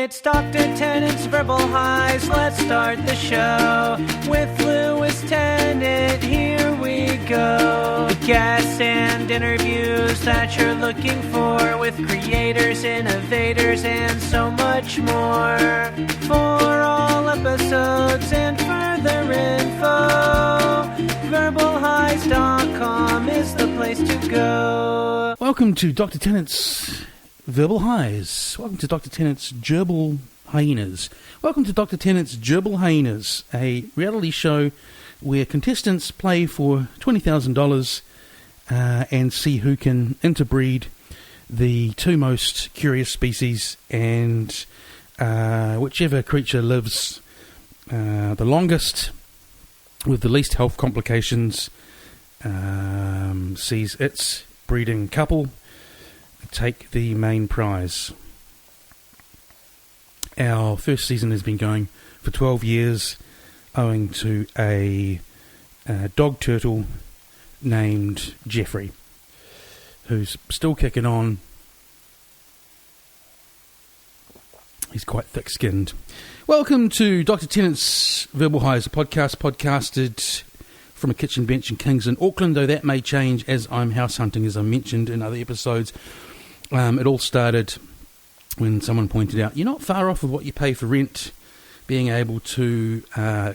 It's Dr. Tennant's Verbal Highs. Let's start the show with Lewis Tennant. Here we go. Guests and interviews that you're looking for with creators, innovators, and so much more. For all episodes and further info, verbalhighs.com is the place to go. Welcome to Dr. Tennant's Verbal Highs. Welcome to Dr. Tennant's Gerbil Hyenas. Welcome to Dr. Tennant's Gerbil Hyenas, a reality show where contestants play for $20,000 and see who can interbreed the two most curious species, and whichever creature lives the longest with the least health complications sees its breeding couple take the main prize. Our first season has been going for 12 years, owing to a dog turtle named Jeffrey, who's still kicking on. He's quite thick-skinned. Welcome to Dr. Tennant's Verbal Highs, a podcast podcasted from a kitchen bench in Kings in Auckland, though that may change as I'm house hunting, as I mentioned in other episodes. It all started when someone pointed out, you're not far off of what you pay for rent, being able to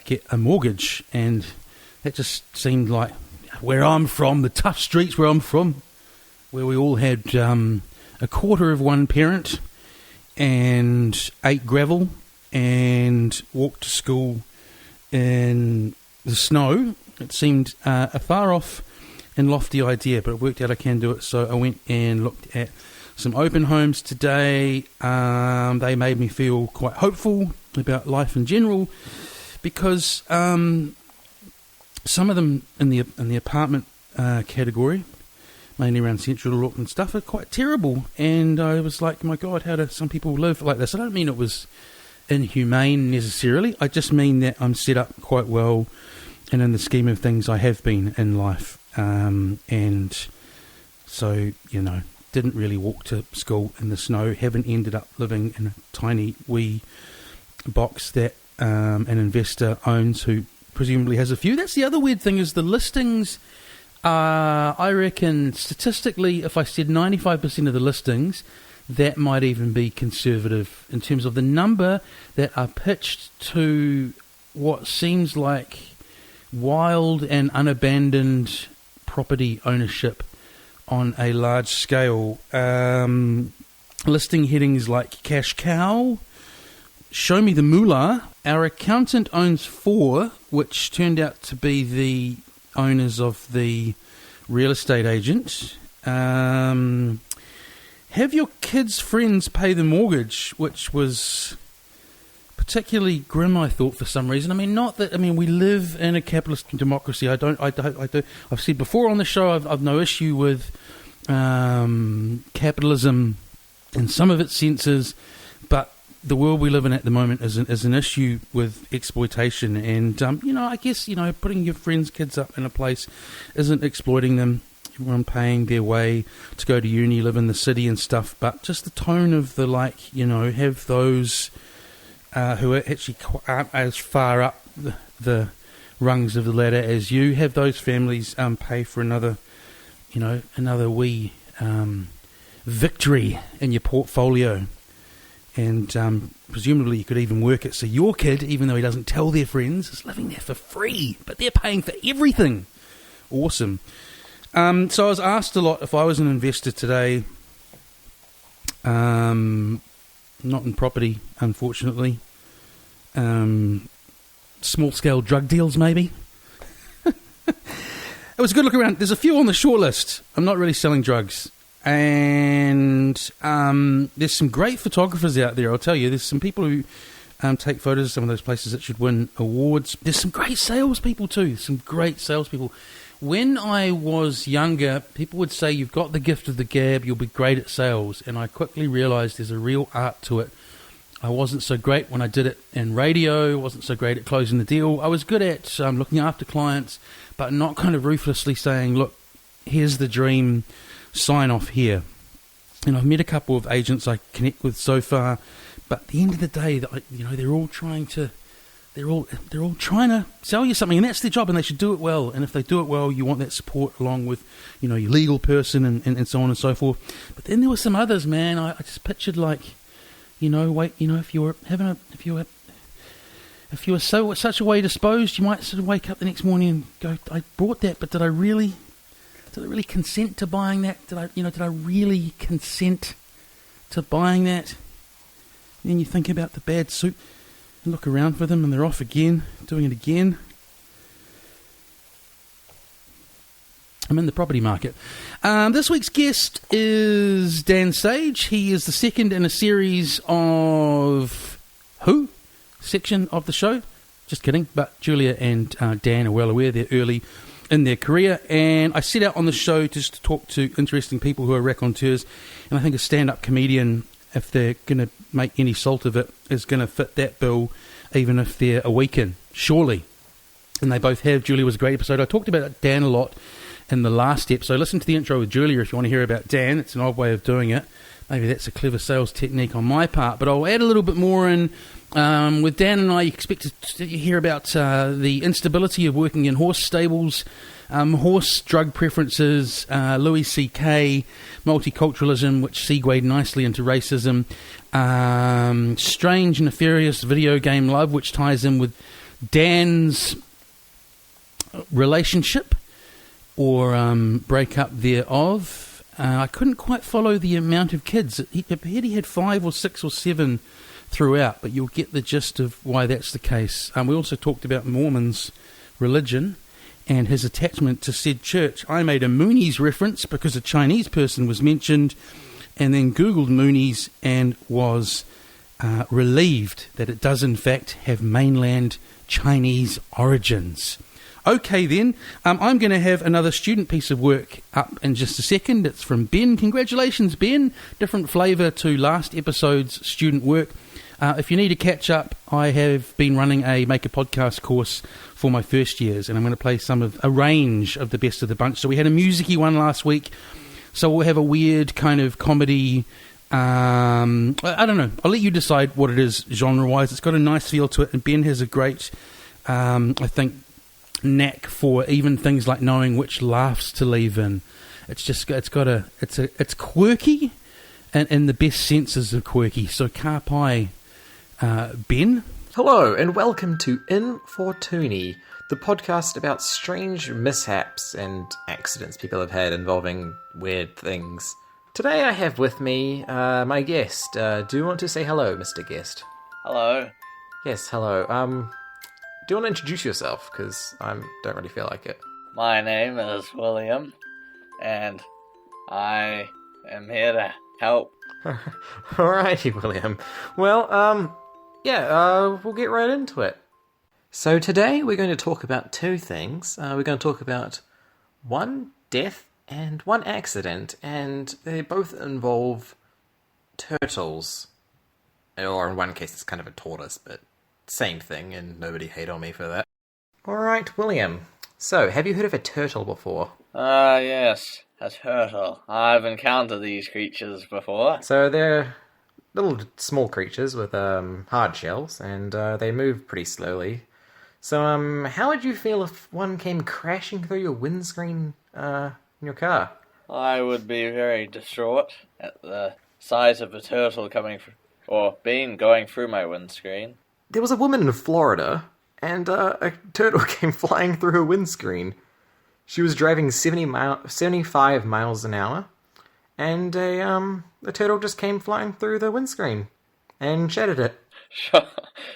get a mortgage, and that just seemed like where I'm from, the tough streets where I'm from, where we all had a quarter of one parent and ate gravel and walked to school in the snow. It seemed a far off and lofty idea, but it worked out I can do it, so I went and looked at some open homes today. They made me feel quite hopeful about life in general, because some of them in the apartment category, mainly around central Auckland stuff, are quite terrible. And I was like, my God, how do some people live like this? I don't mean it was inhumane necessarily. I just mean that I'm set up quite well, and in the scheme of things, I have been in life. And so, didn't really walk to school in the snow, haven't ended up living in a tiny wee box that an investor owns, who presumably has a few. That's the other weird thing, is the listings are, I reckon, statistically, if I said 95% of the listings, that might even be conservative in terms of the number that are pitched to what seems like wild and unabandoned property ownership on a large scale. Listing headings like cash cow, show me the moolah. Our accountant owns 4, which turned out to be the owners of the real estate agent. Have your kids' friends pay the mortgage, which was particularly grim, I thought, for some reason. We live in a capitalist democracy. I've said before on the show, I've no issue with capitalism in some of its senses, but the world we live in at the moment is an issue with exploitation. And I guess putting your friends' kids up in a place isn't exploiting them. Everyone paying their way to go to uni, live in the city and stuff, but just the tone of the have those who actually aren't as far up the rungs of the ladder as you, have those families pay for another wee victory in your portfolio. And presumably you could even work it so your kid, even though he doesn't tell their friends, is living there for free, but they're paying for everything. Awesome. So I was asked a lot if I was an investor today, not in property, unfortunately. Small-scale drug deals, maybe. It was a good look around. There's a few on the short list. I'm not really selling drugs. And there's some great photographers out there, I'll tell you. There's some people who take photos of some of those places that should win awards. There's some great salespeople too. Some great salespeople. When I was younger, people would say, you've got the gift of the gab, you'll be great at sales. And I quickly realised there's a real art to it. I wasn't so great when I did it in radio, wasn't so great at closing the deal. I was good at looking after clients, but not kind of ruthlessly saying, look, here's the dream, sign off here. And I've met a couple of agents I connect with so far, But at the end of the day, they're all trying to sell you something, and that's their job, and they should do it well. And if they do it well, you want that support along with, your legal person and so on and so forth. But then there were some others, man. I just pictured if you were such a way disposed, you might sort of wake up the next morning and go, I bought that, but did I really consent to buying that? Did I really consent to buying that? And then you think about the bad suit and look around for them, and they're off again, doing it again. I'm in the property market. This week's guest is Dan Sage. He is the second in a series of Who section of the show. Just kidding, but Julia and Dan are well aware they're early in their career, and I set out on the show just to talk to interesting people who are raconteurs, and I think a stand-up comedian, if they're going to make any salt of it, is going to fit that bill, even if they're a weekend, surely. And they both have. Julia was a great episode. I talked about Dan a lot in the last episode. Listen to the intro with Julia if you want to hear about Dan. It's an odd way of doing it. Maybe that's a clever sales technique on my part, but I'll add a little bit more in. With Dan and I, you expect to hear about the instability of working in horse stables, horse drug preferences, Louis C.K., multiculturalism, which segued nicely into racism, strange, nefarious video game love, which ties in with Dan's relationship or breakup thereof. I couldn't quite follow the amount of kids. He had 5 or 6 or 7 throughout, but you'll get the gist of why that's the case. We also talked about Mormon's religion and his attachment to said church. I made a Moonies reference because a Chinese person was mentioned, and then Googled Moonies and was relieved that it does in fact have mainland Chinese origins. Okay then, I'm going to have another student piece of work up in just a second. It's from Ben. Congratulations, Ben. Different flavour to last episode's student work. If you need to catch up, I have been running a Make a Podcast course for my first years, and I'm going to play a range of the best of the bunch. So we had a music-y one last week, so we'll have a weird kind of comedy. I don't know. I'll let you decide what it is genre-wise. It's got a nice feel to it, and Ben has a great, I think, knack for even things like knowing which laughs to leave in. It's quirky, and in the best senses of quirky. So carpi, Ben. Hello, and welcome to Infortuni, the podcast about strange mishaps and accidents people have had involving weird things. Today I have with me my guest. Do you want to say hello, Mr. Guest? Hello. Yes, hello. Do you want to introduce yourself? Because I don't really feel like it. My name is William, and I am here to help. Alrighty, William. Well, we'll get right into it. So today we're going to talk about 2 things. We're going to talk about one death and one accident, and they both involve turtles. Or in one case it's kind of a tortoise, but same thing, and nobody hate on me for that. Alright, William. So, have you heard of a turtle before? Yes, a turtle. I've encountered these creatures before. So they're little small creatures with hard shells, and they move pretty slowly. So, how would you feel if one came crashing through your windscreen in your car? I would be very distraught at the size of a turtle going through my windscreen. There was a woman in Florida, and a turtle came flying through her windscreen. She was driving 75 miles an hour, and the turtle just came flying through the windscreen and shattered it.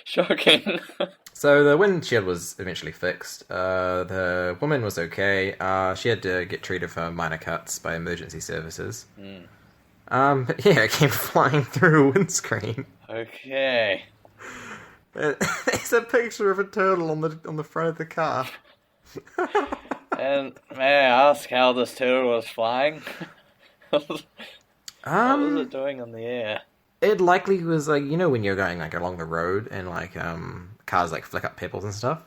Shocking. So the windshield was eventually fixed. The woman was okay. She had to get treated for minor cuts by emergency services. But yeah, it came flying through a windscreen. Okay. There's a picture of a turtle on the front of the car. And may I ask how this turtle was flying? What was it doing in the air? It likely was like, when you're going like along the road and like cars like flick up pebbles and stuff.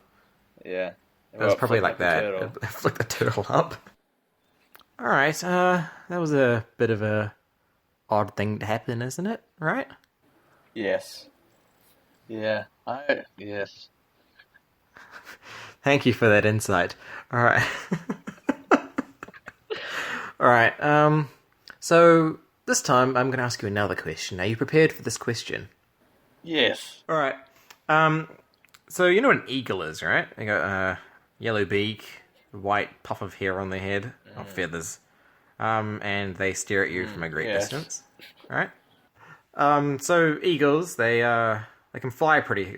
Yeah. It was probably like that. It flicked the turtle up. Alright, that was a bit of a odd thing to happen, isn't it? Right? Yes. Yeah. Yes. Thank you for that insight. All right. All right. So this time I'm going to ask you another question. Are you prepared for this question? Yes. All right. So you know what an eagle is, right? They got yellow beak, white puff of hair on their head, or feathers, and they stare at you from a great distance. All right. So eagles, they can fly pretty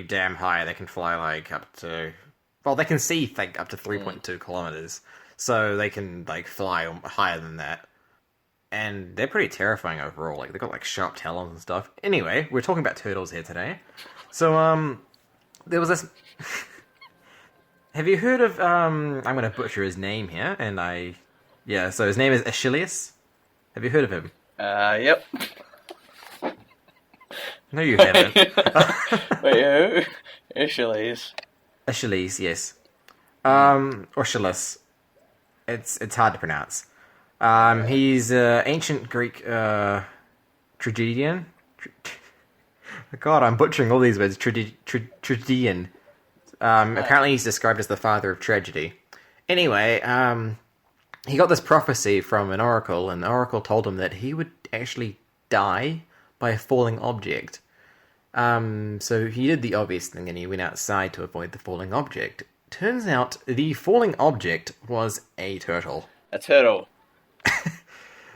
damn high. They can fly up to, well, they can see up to 3.2 kilometers. So they can fly higher than that. And they're pretty terrifying overall. They've got sharp talons and stuff. Anyway, we're talking about turtles here today. So there was this. Have you heard of I'm going to butcher his name here, so his name is Achilles. Have you heard of him? Yep. No, you haven't. Wait, who? Achilles. Achilles, yes. Or Achilles. It's hard to pronounce. He's ancient Greek tragedian. God, I'm butchering all these words. Tragedian. Apparently he's described as the father of tragedy. Anyway, he got this prophecy from an oracle, and the oracle told him that he would actually die by a falling object. So he did the obvious thing, and he went outside to avoid the falling object. Turns out the falling object was a turtle. A turtle.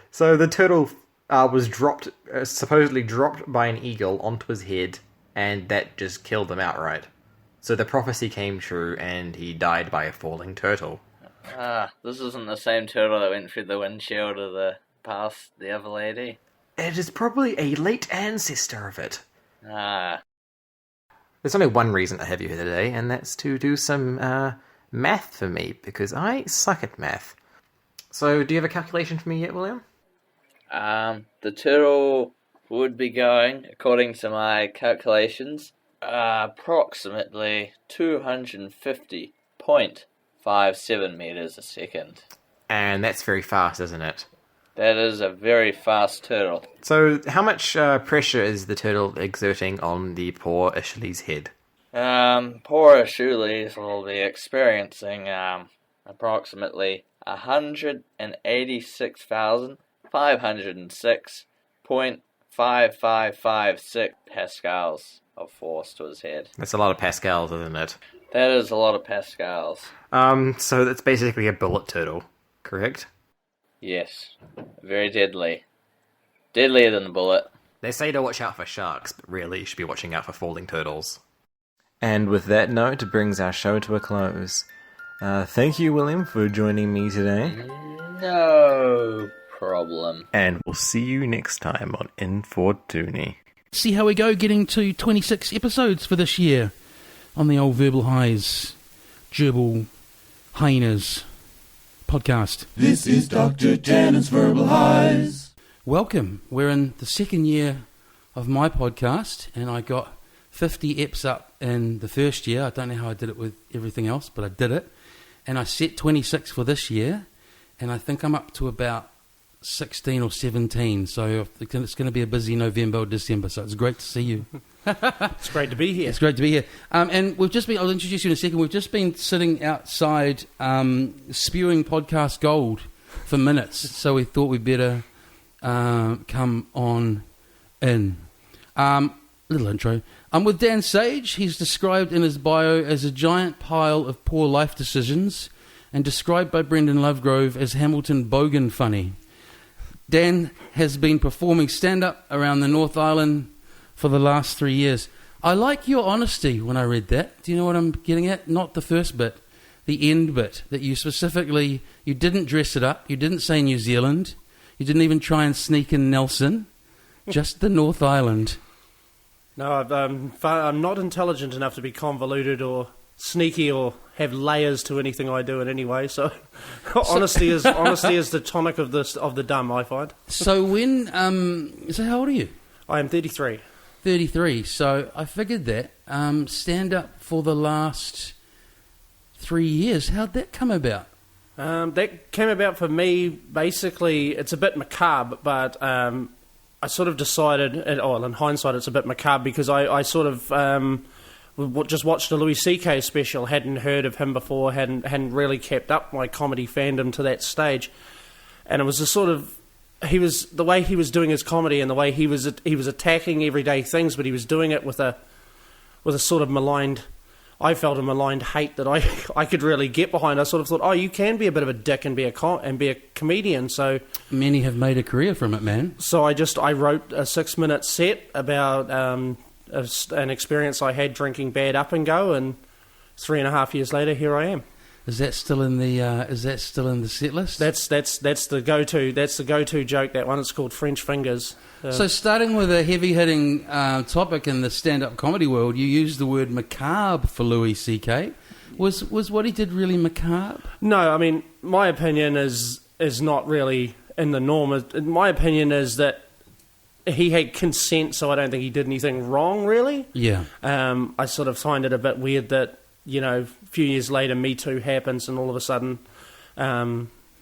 So the turtle was supposedly dropped by an eagle onto his head, and that just killed him outright. So the prophecy came true, and he died by a falling turtle. This isn't the same turtle that went through the windshield of the other lady. It is probably a late ancestor of it. There's only one reason to have you here today, and that's to do some math for me, because I suck at math. So, do you have a calculation for me yet, William? The turtle would be going, according to my calculations, approximately 250.57 meters a second. And that's very fast, isn't it? That is a very fast turtle. So, how much pressure is the turtle exerting on the poor Achilles' head? Poor Achilles will be experiencing approximately 186,506.5556 pascals of force to his head. That's a lot of pascals, isn't it? That is a lot of pascals. So that's basically a bullet turtle, correct? Yes. Very deadly. Deadlier than a bullet. They say to watch out for sharks, but really you should be watching out for falling turtles. And with that note, it brings our show to a close. Thank you, William, for joining me today. No problem. And we'll see you next time on Infortuni. See how we go, getting to 26 episodes for this year on the old Verbal Highs, Gerbil Hyenas podcast. This is Dr. Tennant's Verbal Highs. Welcome. We're in the second year of my podcast, and I got 50 eps up in the first year. I don't know how I did it with everything else, but I did it. And I set 26 for this year, and I think I'm up to about 16 or 17. So it's going to be a busy November or December, so it's great to see you. It's great to be here. It's great to be here. And we've just been, I'll introduce you in a second, we've just been sitting outside spewing podcast gold for minutes, so we thought we'd better come on in. Little intro. I'm with Dan Sage. He's described in his bio as a giant pile of poor life decisions and described by Brendan Lovegrove as Hamilton Bogan funny. Dan has been performing stand-up around the North Island for the last 3 years. I like your honesty when I read that. Do you know what I'm getting at? Not the first bit, the end bit, that you specifically, you didn't dress it up, you didn't say New Zealand, you didn't even try and sneak in Nelson, just the North Island. No, I'm not intelligent enough to be convoluted or sneaky or have layers to anything I do in any way. So, honesty is the tonic of the dumb, I find. So so how old are you? I am 33. 33. So I figured that stand up for the last 3 years. How'd that come about? That came about for me. Basically, it's a bit macabre, but sort of decided, in hindsight it's a bit macabre, because I sort of just watched a Louis C.K. special, hadn't heard of him before, hadn't really kept up my comedy fandom to that stage, and it was a sort of, the way he was doing his comedy and the way he was attacking everyday things, but he was doing it with a sort of maligned, I felt a maligned hate that I could really get behind. I sort of thought, oh, you can be a bit of a dick and be a comedian. So many have made a career from it, man. So I wrote a 6-minute set about an experience I had drinking bad up and go, and 3.5 years later, here I am. Is that still in the set list? That's the go-to joke. That one. It's called French Fingers. So starting with a heavy-hitting topic in the stand-up comedy world, you used the word macabre for Louis C.K. Was what he did really macabre? No, I mean, my opinion is not really in the norm. My opinion is that he had consent, so I don't think he did anything wrong, really. Yeah. I sort of find it a bit weird that, a few years later, Me Too happens, and all of a sudden,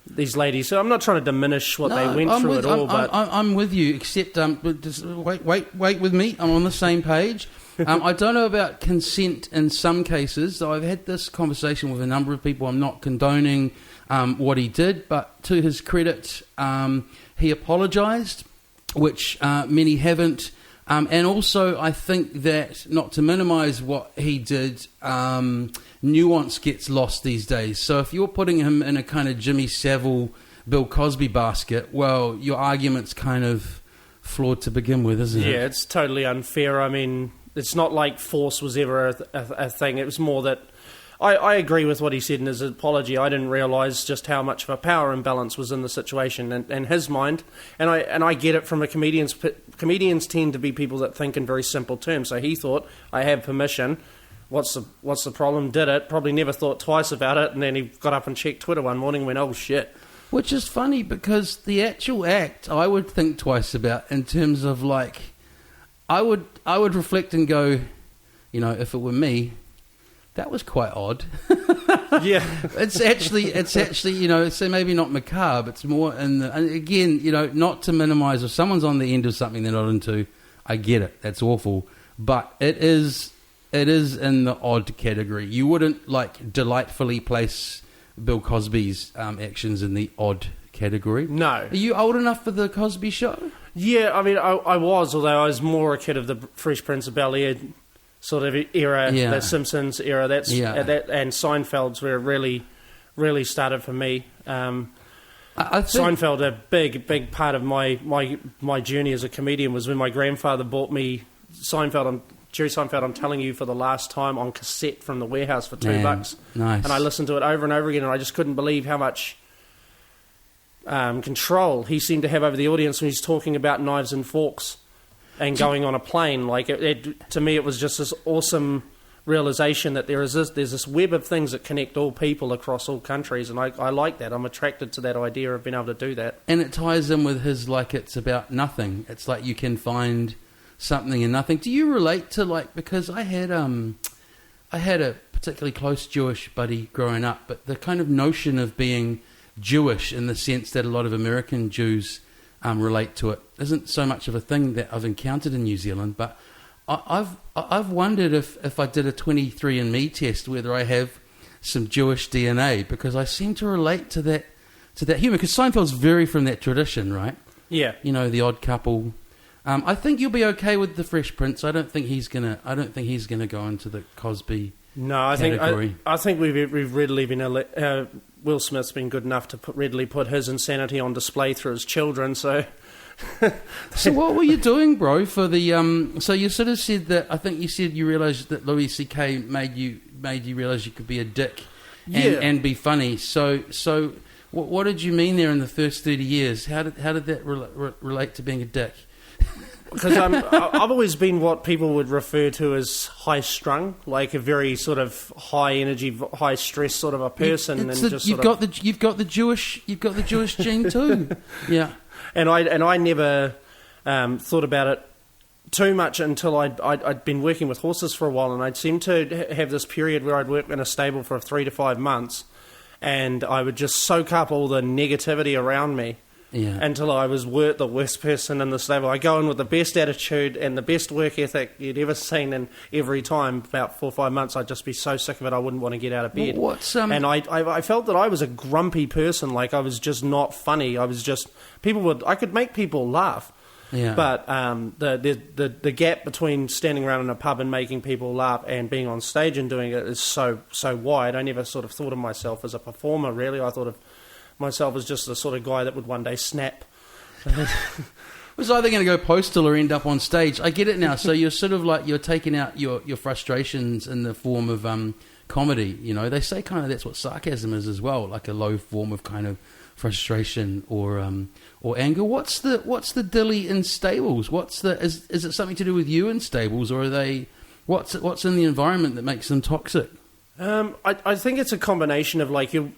these ladies. So I'm not trying to diminish what they went through at all. But I'm with you. Except, just wait with me. I'm on the same page. I don't know about consent in some cases. So I've had this conversation with a number of people. I'm not condoning what he did, but to his credit, he apologised, which many haven't. And also, I think that, not to minimise what he did, nuance gets lost these days. So if you're putting him in a kind of Jimmy Savile, Bill Cosby basket, well, your argument's kind of flawed to begin with, isn't it? Yeah, it's totally unfair. I mean, it's not like force was ever a thing. It was more that I agree with what he said in his apology. I didn't realise just how much of a power imbalance was in the situation in his mind, and I get it from a comedian's. Comedians tend to be people that think in very simple terms. So he thought, I have permission. What's the problem? Did it? Probably never thought twice about it, and then he got up and checked Twitter one morning and went, oh shit. Which is funny, because the actual act I would think twice about, in terms of like, I would reflect and go, if it were me, that was quite odd. Yeah. It's actually, so maybe not macabre, it's more in the, and again, not to minimise, if someone's on the end of something they're not into, I get it, that's awful, but it is in the odd category. You wouldn't like delightfully place Bill Cosby's actions in the odd category. No. Are you old enough for the Cosby Show? Yeah, I mean, I was, although I was more a kid of the Fresh Prince of Bel-Air sort of era, yeah. The Simpsons era. That's and Seinfeld's where it really, really started for me. I think Seinfeld, a big part of my journey as a comedian was when my grandfather bought me Jerry Seinfeld, I'm telling you, for the last time on cassette from the warehouse for $2. Nice. And I listened to it over and over again, and I just couldn't believe how much control he seemed to have over the audience when he's talking about knives and forks and going on a plane. Like to me, it was just this awesome realization that there's this web of things that connect all people across all countries, and I like that. I'm attracted to that idea of being able to do that. And it ties in with his, like, it's about nothing. It's like you can find something in nothing. Do you relate to, because I had a particularly close Jewish buddy growing up, but the kind of notion of being Jewish in the sense that a lot of American Jews relate to it isn't so much of a thing that I've encountered in New Zealand, but I've wondered if I did a 23andMe test whether I have some Jewish DNA, because I seem to relate to that humour, because Seinfeld's very from that tradition, right? Yeah. The Odd Couple. I think you'll be okay with the Fresh Prince. I don't think he's gonna go into the Cosby. No, category. I think we've readily been. Will Smith's been good enough to readily put his insanity on display through his children. So. So what were you doing, bro? For the so you sort of said that, I think you said you realised that Louis C.K. made you realise you could be a dick and be funny. So what did you mean there in the first 30 years? How did that relate to being a dick? Because I've always been what people would refer to as high-strung, like a very sort of high-energy, high-stress sort of a person. You've got the Jewish gene too. Yeah. And I never thought about it too much until I'd been working with horses for a while, and I'd seem to have this period where I'd work in a stable for 3 to 5 months, and I would just soak up all the negativity around me. Yeah. until I was the worst person in the stable. I go in with the best attitude and the best work ethic you'd ever seen, and every time, about 4 or 5 months, I'd just be so sick of it I wouldn't want to get out of bed. What's And I felt that I was a grumpy person, like I was just not funny. I was just I could make people laugh. Yeah. But the gap between standing around in a pub and making people laugh and being on stage and doing it is so wide. I never sort of thought of myself as a performer, really. I thought of myself as just the sort of guy that would one day snap. was either going to go postal or end up on stage. I get it now. So you're sort of like you're taking out your frustrations in the form of comedy. You know, they say kind of that's what sarcasm is as well, like a low form of kind of frustration or anger. What's the dilly in stables? Is it something to do with you in stables, or are they what's in the environment that makes them toxic? I think it's a combination of like you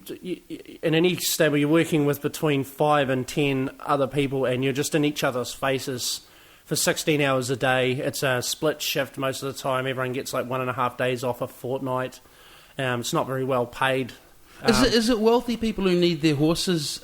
in any stable you're working with between 5 and 10 other people, and you're just in each other's faces for 16 hours a day. It's a split shift most of the time. Everyone gets like 1.5 days off a fortnight. It's not very well paid. Is it wealthy people who need their horses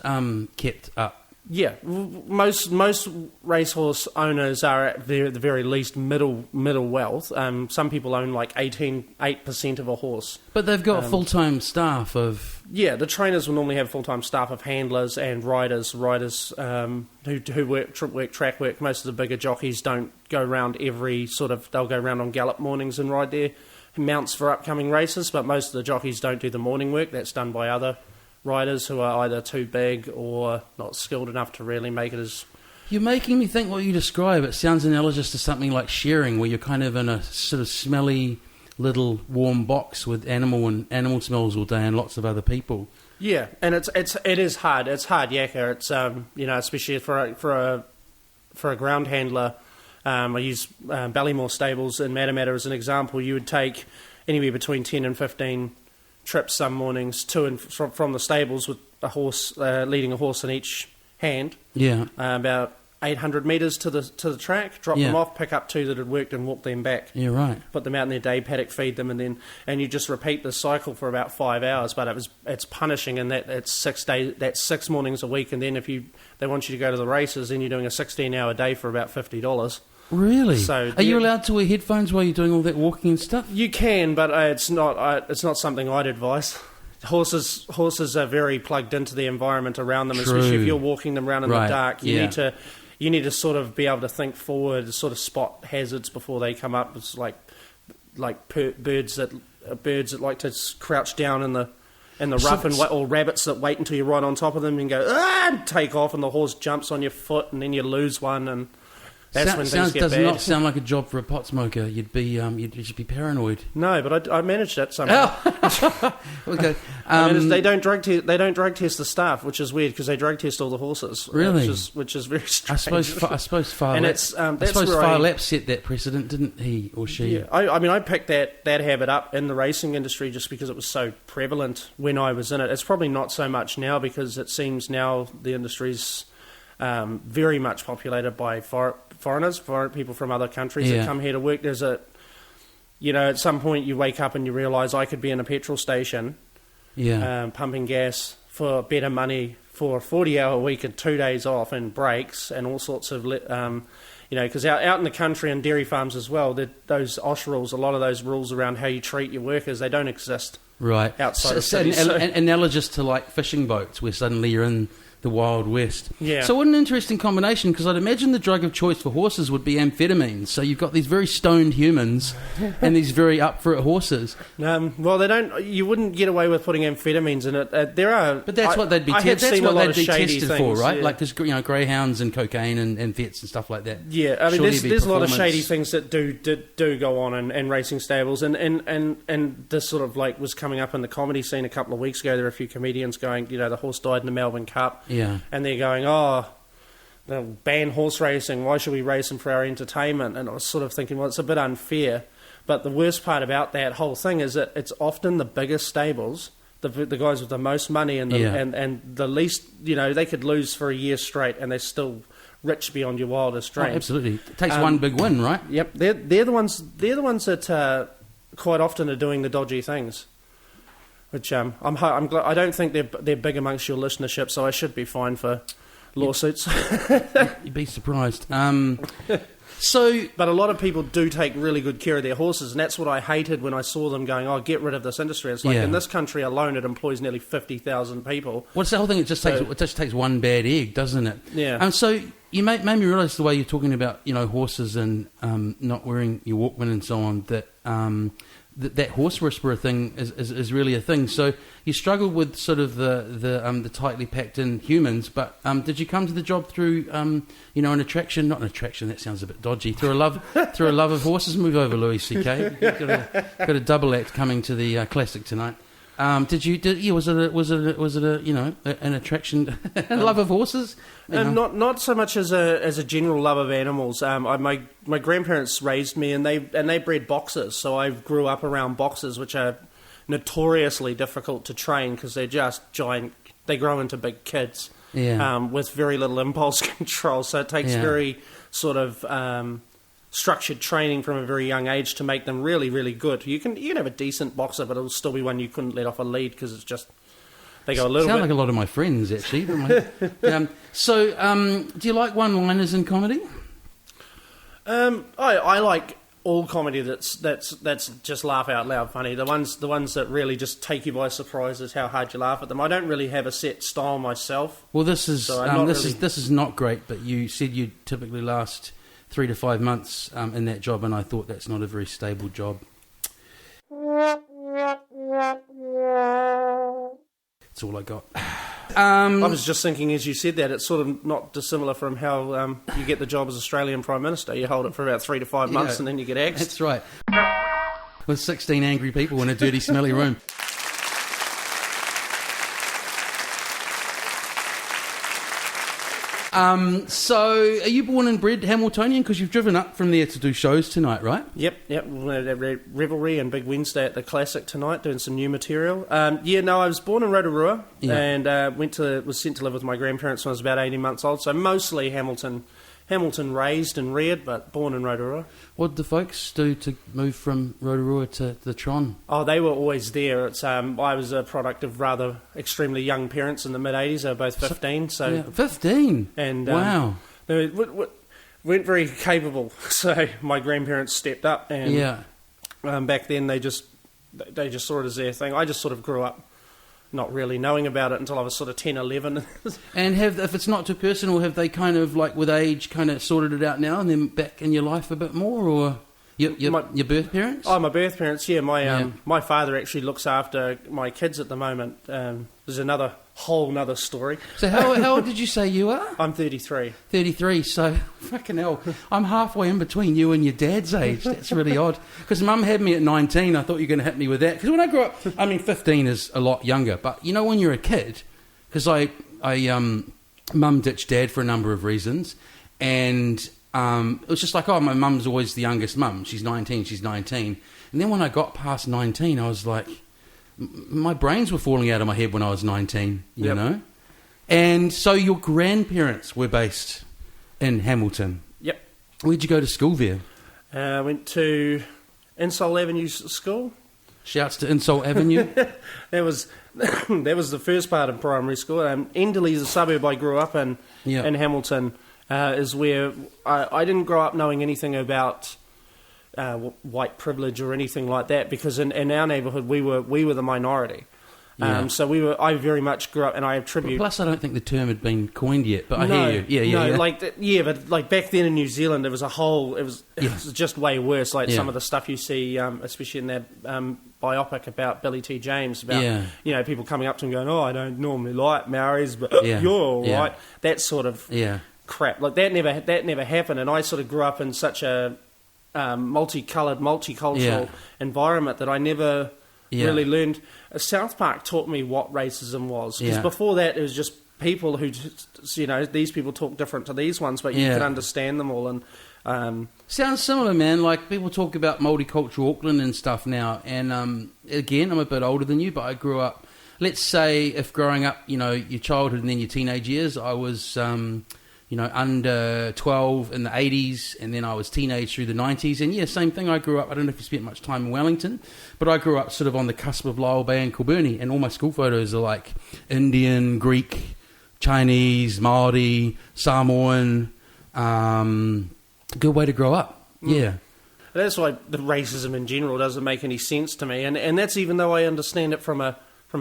kept up? Yeah, most racehorse owners are at the very least middle wealth. Some people own like 8% of a horse. But they've got full-time staff of... Yeah, the trainers will normally have full-time staff of handlers and riders who work track work. Most of the bigger jockeys don't go around they'll go around on gallop mornings and ride their mounts for upcoming races, but most of the jockeys don't do the morning work. That's done by other riders who are either too big or not skilled enough to really make it as... You're making me think what you describe. It sounds analogous to something like shearing, where you're kind of in a sort of smelly little warm box with animal smells all day and lots of other people. Yeah, and it is hard. It's hard yakka. It's especially for a ground handler. I use Ballymore stables in Matamata as an example. You would take anywhere between 10 and 15 trips some mornings to and from the stables with a horse, leading a horse in each hand. Yeah. About 800 metres to the track, drop them off, pick up 2 that had worked and walk them back. Yeah, right. Put them out in their day paddock, feed them, and you just repeat the cycle for about 5 hours. But it's punishing in that it's 6 days, that's 6 mornings a week, and then if they want you to go to the races, then you're doing a 16-hour day for about $50. Really? So, are you allowed to wear headphones while you're doing all that walking and stuff? You can, but it's not something I'd advise. Horses are very plugged into the environment around them, especially if you're walking them around in the dark. You need to sort of be able to think forward, sort of spot hazards before they come up. It's like birds that like to crouch down in the rough, or rabbits that wait until you're right on top of them and go and take off, and the horse jumps on your foot, and then you lose one, and that's when things get bad. Does not sound like a job for a pot smoker. You'd just be paranoid. No, but I managed that somehow. Okay. They don't drug test the staff, which is weird because they drug test all the horses. Really, which is very strange. I suppose Far Lap set that precedent, didn't he or she? Yeah, I picked that habit up in the racing industry just because it was so prevalent when I was in it. It's probably not so much now because it seems now the industry's very much populated by foreign people from other countries that come here to work. There's at some point you wake up and you realise I could be in a petrol station pumping gas for better money for a 40-hour week and 2 days off and breaks and all sorts of, because out in the country and dairy farms as well, those OSH rules, a lot of those rules around how you treat your workers, they don't exist outside of cities. Analogous to like fishing boats where suddenly you're in the Wild West. Yeah. So what an interesting combination, because I'd imagine the drug of choice for horses would be amphetamines. So you've got these very stoned humans and these very up for it horses. Well, they don't. You wouldn't get away with putting amphetamines in it. There are, but that's what they'd be. That's what they'd be tested for, right? Yeah. Like there's greyhounds and cocaine and vets and stuff like that. Yeah, I mean, there's a lot of shady things that do go on in racing stables, and this sort of like was coming up in the comedy scene a couple of weeks ago. There were a few comedians going, the horse died in the Melbourne Cup. Yeah. And they're going, they'll ban horse racing. Why should we race them for our entertainment? And I was sort of thinking, well, it's a bit unfair. But the worst part about that whole thing is that it's often the biggest stables, the guys with the most money and the least, they could lose for a year straight and they're still rich beyond your wildest dreams. Oh, absolutely. It takes one big win, right? Yep. They're the ones that quite often are doing the dodgy things. Which I'm glad. I don't think they're big amongst your listenership, so I should be fine for lawsuits. You'd be surprised. So, But a lot of people do take really good care of their horses, and that's what I hated when I saw them going, "Oh, get rid of this industry." It's like Yeah. in this country alone, it employs nearly 50,000 people. what's the whole thing? It just takes one bad egg, doesn't it? Yeah. And so you made me realise the way you're talking about, horses and not wearing your Walkman and so on, that that horse whisperer thing is really a thing. So you struggled with sort of the tightly packed in humans, but did you come to the job through an attraction? Not an attraction. That sounds a bit dodgy. Through a love of horses. Move over, Louis C.K. You've got a double act coming to the classic tonight. Was it an attraction, a love of horses? Not so much as a general love of animals. My grandparents raised me, and they bred boxers, so I grew up around boxers, which are notoriously difficult to train because they're just giant. They grow into big kids, with very little impulse control. So it takes very sort of structured training from a very young age to make them really, really good. You can have a decent boxer, but it'll still be one you couldn't let off a lead because it's just they go a little Sound bit. like a lot of my friends actually. So, do you like one-liners in comedy? I like all comedy that's just laugh out loud funny. The ones that really just take you by surprise is how hard you laugh at them. I don't really have a set style myself. Well, this is So I'm not this really- is not great. But you said you typically last 3 to 5 months in that job, and I thought that's not a very stable job. That's all I got. I was just thinking as you said that, it's sort of not dissimilar from how you get the job as Australian Prime Minister. You hold it for about 3 to 5 months Yeah. and then you get axed. That's right. With 16 angry people in a dirty, smelly room. So, are you born and bred Hamiltonian? Because you've driven up from there to do shows tonight, right? Yep. Revelry and Big Wednesday at the Classic tonight, doing some new material. I was born in Rotorua and was sent to live with my grandparents when I was about 18 months old. So mostly Hamilton raised and reared, but born in Rotorua. What did the folks do to move from Rotorua to the Tron? Oh, they were always there. It's I was a product of rather extremely young parents in the mid '80s. They were both 15. So Yeah, 15? and Wow. they weren't very capable. So my grandparents stepped up, and back then they just saw it as their thing. I just sort of grew up not really knowing about it until I was sort of 10, 11. And if it's not too personal, have they kind of, like, with age, kind of sorted it out now and then back in your life a bit more, or your birth parents? Oh, my birth parents, yeah. My father actually looks after my kids at the moment. There's another whole nother story. So how old did you say you are? I'm 33. 33, so fucking hell, I'm halfway in between you and your dad's age. That's really odd. Because Mum had me at 19, I thought you were going to hit me with that. Because when I grew up, 15 is a lot younger, but you know when you're a kid, because Mum ditched Dad for a number of reasons, and it was just like, oh, my mum's always the youngest mum. She's 19. And then when I got past 19, I was like, my brains were falling out of my head when I was 19, you know? And so your grandparents were based in Hamilton. Yep. Where'd you go to school there? I went to Insole Avenue School. Shouts to Insole Avenue. That was the first part of primary school. Enderley is a suburb I grew up in Hamilton. Is where I didn't grow up knowing anything about white privilege or anything like that, because in our neighbourhood we were the minority. So I very much grew up, and I attribute. Plus, I don't think the term had been coined yet, but I hear you. But like back then in New Zealand, it was just way worse. Like some of the stuff you see, especially in that biopic about Billy T. James, about people coming up to him going, "Oh, I don't normally like Maoris, but you're all right." That sort of crap. Like that never happened, and I sort of grew up in such a multicoloured, multicultural environment that I never really learned. South Park taught me what racism was, because before that it was just people who these people talk different to these ones, but you could understand them all. And sounds similar, man. Like, people talk about multicultural Auckland and stuff now, and again, I'm a bit older than you, but I grew up, let's say, if growing up, your childhood and then your teenage years, I was under 12 in the 80s, and then I was teenage through the 90s. And same thing, I grew up, I don't know if you spent much time in Wellington, but I grew up sort of on the cusp of Lyall Bay and Kilburnie, and all my school photos are like Indian, Greek, Chinese, Maori, Samoan. Good way to grow up. Yeah. That's why the racism in general doesn't make any sense to me, and that's even though I understand it from a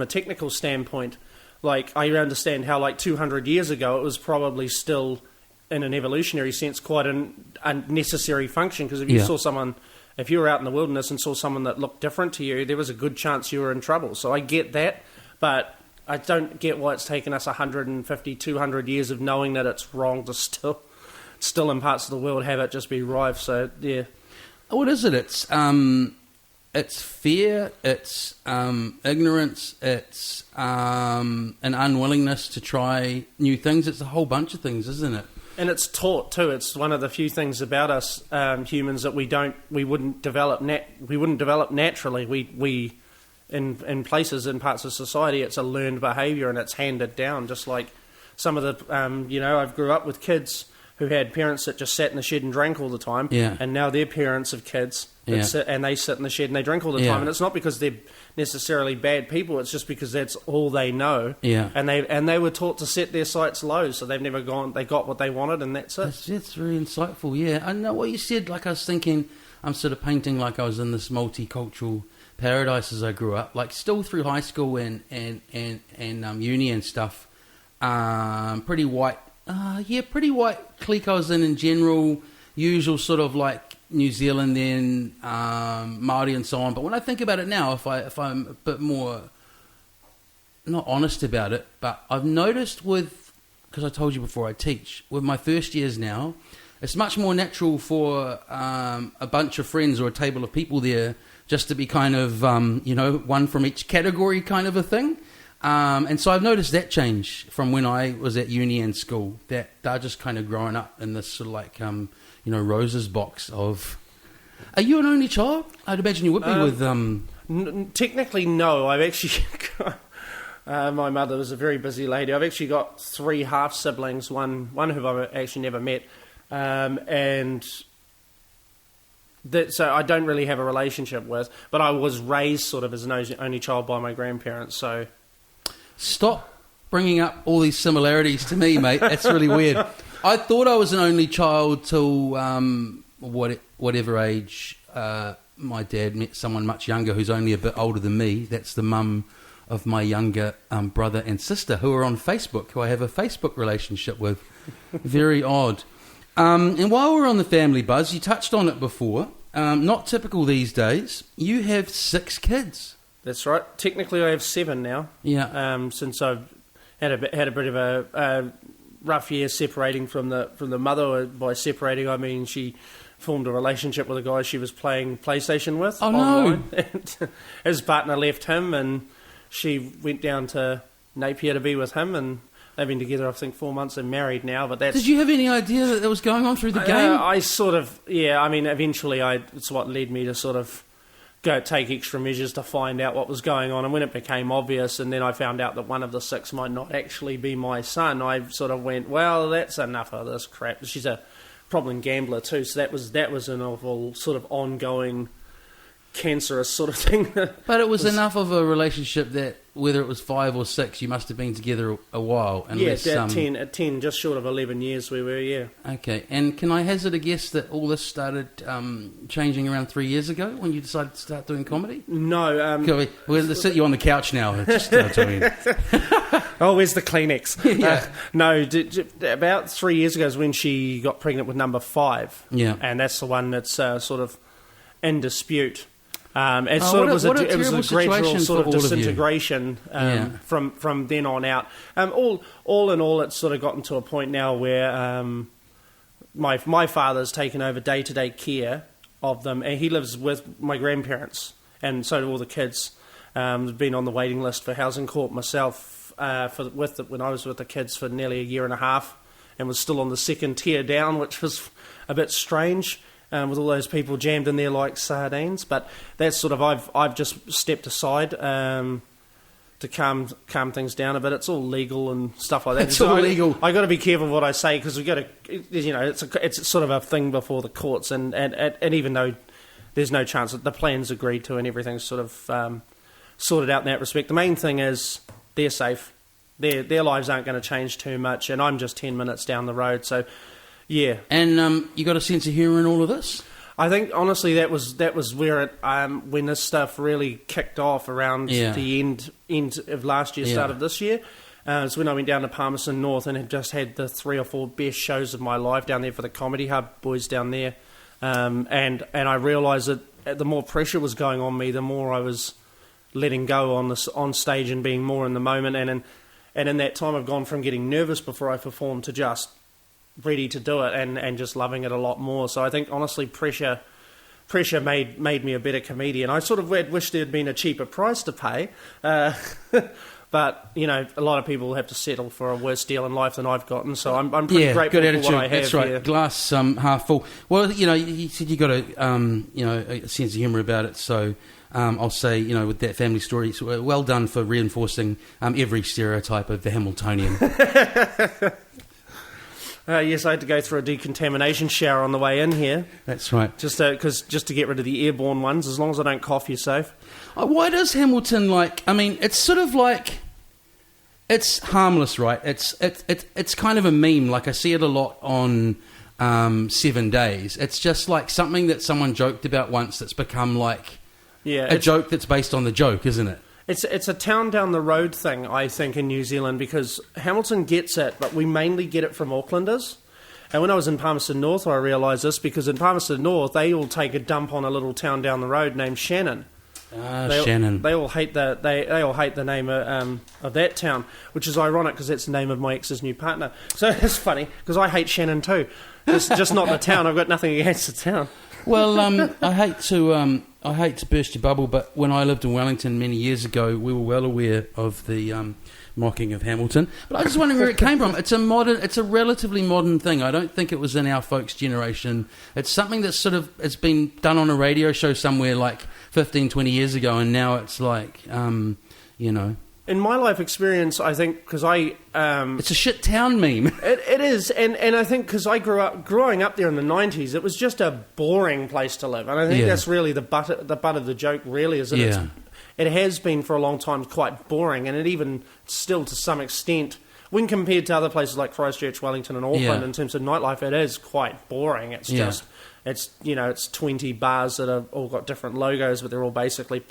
technical standpoint. Like, I understand how, like, 200 years ago, it was probably still, in an evolutionary sense, quite a necessary function, because if you saw someone, if you were out in the wilderness and saw someone that looked different to you, there was a good chance you were in trouble. So I get that, but I don't get why it's taken us 150, 200 years of knowing that it's wrong to still in parts of the world have it just be rife. So, yeah. What is it? It's fear, it's ignorance, it's an unwillingness to try new things. It's a whole bunch of things, isn't it? And it's taught too. It's one of the few things about us humans that we wouldn't develop naturally. We in places, in parts of society, it's a learned behaviour and it's handed down. Just like some of the I've grew up with kids who had parents that just sat in the shed and drank all the time, and now they're parents of kids that sit and they sit in the shed and they drink all the time. And it's not because they're necessarily bad people; it's just because that's all they know. And they were taught to set their sights low, so they've never gone. They got what they wanted, and that's it. That's very insightful. Yeah, I know what you said. Like, I was thinking, I'm sort of painting like I was in this multicultural paradise as I grew up. Like, still through high school and uni and stuff. Pretty white. Pretty white clique I was in general, usual sort of like New Zealand then, Māori and so on. But when I think about it now, if I'm a bit more, not honest about it, but I've noticed because I told you before I teach, with my first years now, it's much more natural for a bunch of friends or a table of people there just to be kind of, one from each category kind of a thing. And so I've noticed that change from when I was at uni and school, that they're just kind of growing up in this sort of like, Rose's box of... Are you an only child? I'd imagine you would be with... Technically, no. I've actually got... my mother was a very busy lady. I've actually got 3 half-siblings, one who I've actually never met. So I don't really have a relationship with, but I was raised sort of as an only child by my grandparents, so... Stop bringing up all these similarities to me, mate. That's really weird. I thought I was an only child till whatever age my dad met someone much younger who's only a bit older than me. That's the mum of my younger brother and sister who are on Facebook, who I have a Facebook relationship with. Very odd. And while we're on the family buzz, you touched on it before. Not typical these days. You have 6 kids. That's right. Technically, I have 7 now. Yeah. Since I've had a bit of a rough year separating from the mother. By separating, I mean she formed a relationship with a guy she was playing PlayStation with. Oh online. No! And his partner left him, and she went down to Napier to be with him, and they've been together, I think, 4 months and married now. But that's... Did you have any idea that was going on through the game? I sort of, yeah. I mean, eventually, it's what led me to sort of go take extra measures to find out what was going on. And when it became obvious, and then I found out that one of the 6 might not actually be my son, I sort of went, well, that's enough of this crap. She's a problem gambler too, so that was an awful sort of ongoing cancerous sort of thing. But it was enough of a relationship that whether it was 5 or 6, you must have been together a while. Unless, at 10, just short of 11 years we were, yeah. Okay, and can I hazard a guess that all this started changing around 3 years ago when you decided to start doing comedy? No. We'll sit you on the couch now. Just tell me. Oh, where's the Kleenex? Yeah. No, about 3 years ago is when she got pregnant with number 5. Yeah. And that's the one that's sort of in dispute. It was a gradual sort of disintegration from then on out. All in all, it's sort of gotten to a point now where my father's taken over day-to-day care of them, and he lives with my grandparents, and so do all the kids. Been on the waiting list for Housing Corp myself when I was with the kids for nearly a year and a half, and was still on the second tier down, which was a bit strange. With all those people jammed in there like sardines, but that's sort of I've just stepped aside to calm things down a bit. It's all legal and stuff like that. It's all legal. I got to be careful what I say because we got to, it's sort of a thing before the courts, and even though there's no chance that the plan's agreed to and everything's sort of sorted out in that respect, the main thing is they're safe. their lives aren't going to change too much, and I'm just 10 minutes down the road. So, yeah. And you got a sense of humour in all of this? I think honestly that was where it when this stuff really kicked off around the end of last year, start of this year. It's when I went down to Palmerston North and had just had the 3 or 4 best shows of my life down there for the Comedy Hub boys down there, and I realised that the more pressure was going on me, the more I was letting go on stage and being more in the moment, and in that time I've gone from getting nervous before I perform to just ready to do it and just loving it a lot more. So I think honestly pressure made me a better comedian. I sort of wish there'd been a cheaper price to pay, but you know, a lot of people have to settle for a worse deal in life than I've gotten. So I'm pretty grateful good attitude. for what I have. That's right. Here. Glass half full. Well, you know, you said you got a sense of humour about it. So I'll say, you know, with that family story, it's well done for reinforcing every stereotype of the Hamiltonian. Yes, I had to go through a decontamination shower on the way in here. That's right. Just to get rid of the airborne ones. As long as I don't cough, you're safe. Why does Hamilton it's sort of like, it's harmless, right? It's kind of a meme. Like I see it a lot on 7 Days. It's just like something that someone joked about once that's become like a joke that's based on the joke, isn't it? It's a town down the road thing, I think, in New Zealand, because Hamilton gets it, but we mainly get it from Aucklanders. And when I was in Palmerston North, I realised this, because in Palmerston North, they all take a dump on a little town down the road named Shannon. Shannon. They all hate the name of that town, which is ironic because that's the name of my ex's new partner. So it's funny because I hate Shannon too. It's just not the town. I've got nothing against the town. Well, I hate to burst your bubble, but when I lived in Wellington many years ago, we were well aware of the mocking of Hamilton. But I was just wondering where it came from. It's a relatively modern thing. I don't think it was in our folks' generation. It's something that sort of has been done on a radio show somewhere like 15, 20 years ago, and now it's like, you know. In my life experience, I think, because it's a shit town meme. It is, and I think because I growing up there in the 90s, it was just a boring place to live, and I think that's really the butt of the joke. Really, is that it has been for a long time quite boring, and it even still to some extent, when compared to other places like Christchurch, Wellington, and Auckland, in terms of nightlife, it is quite boring. It's just it's 20 bars that have all got different logos, but they're all basically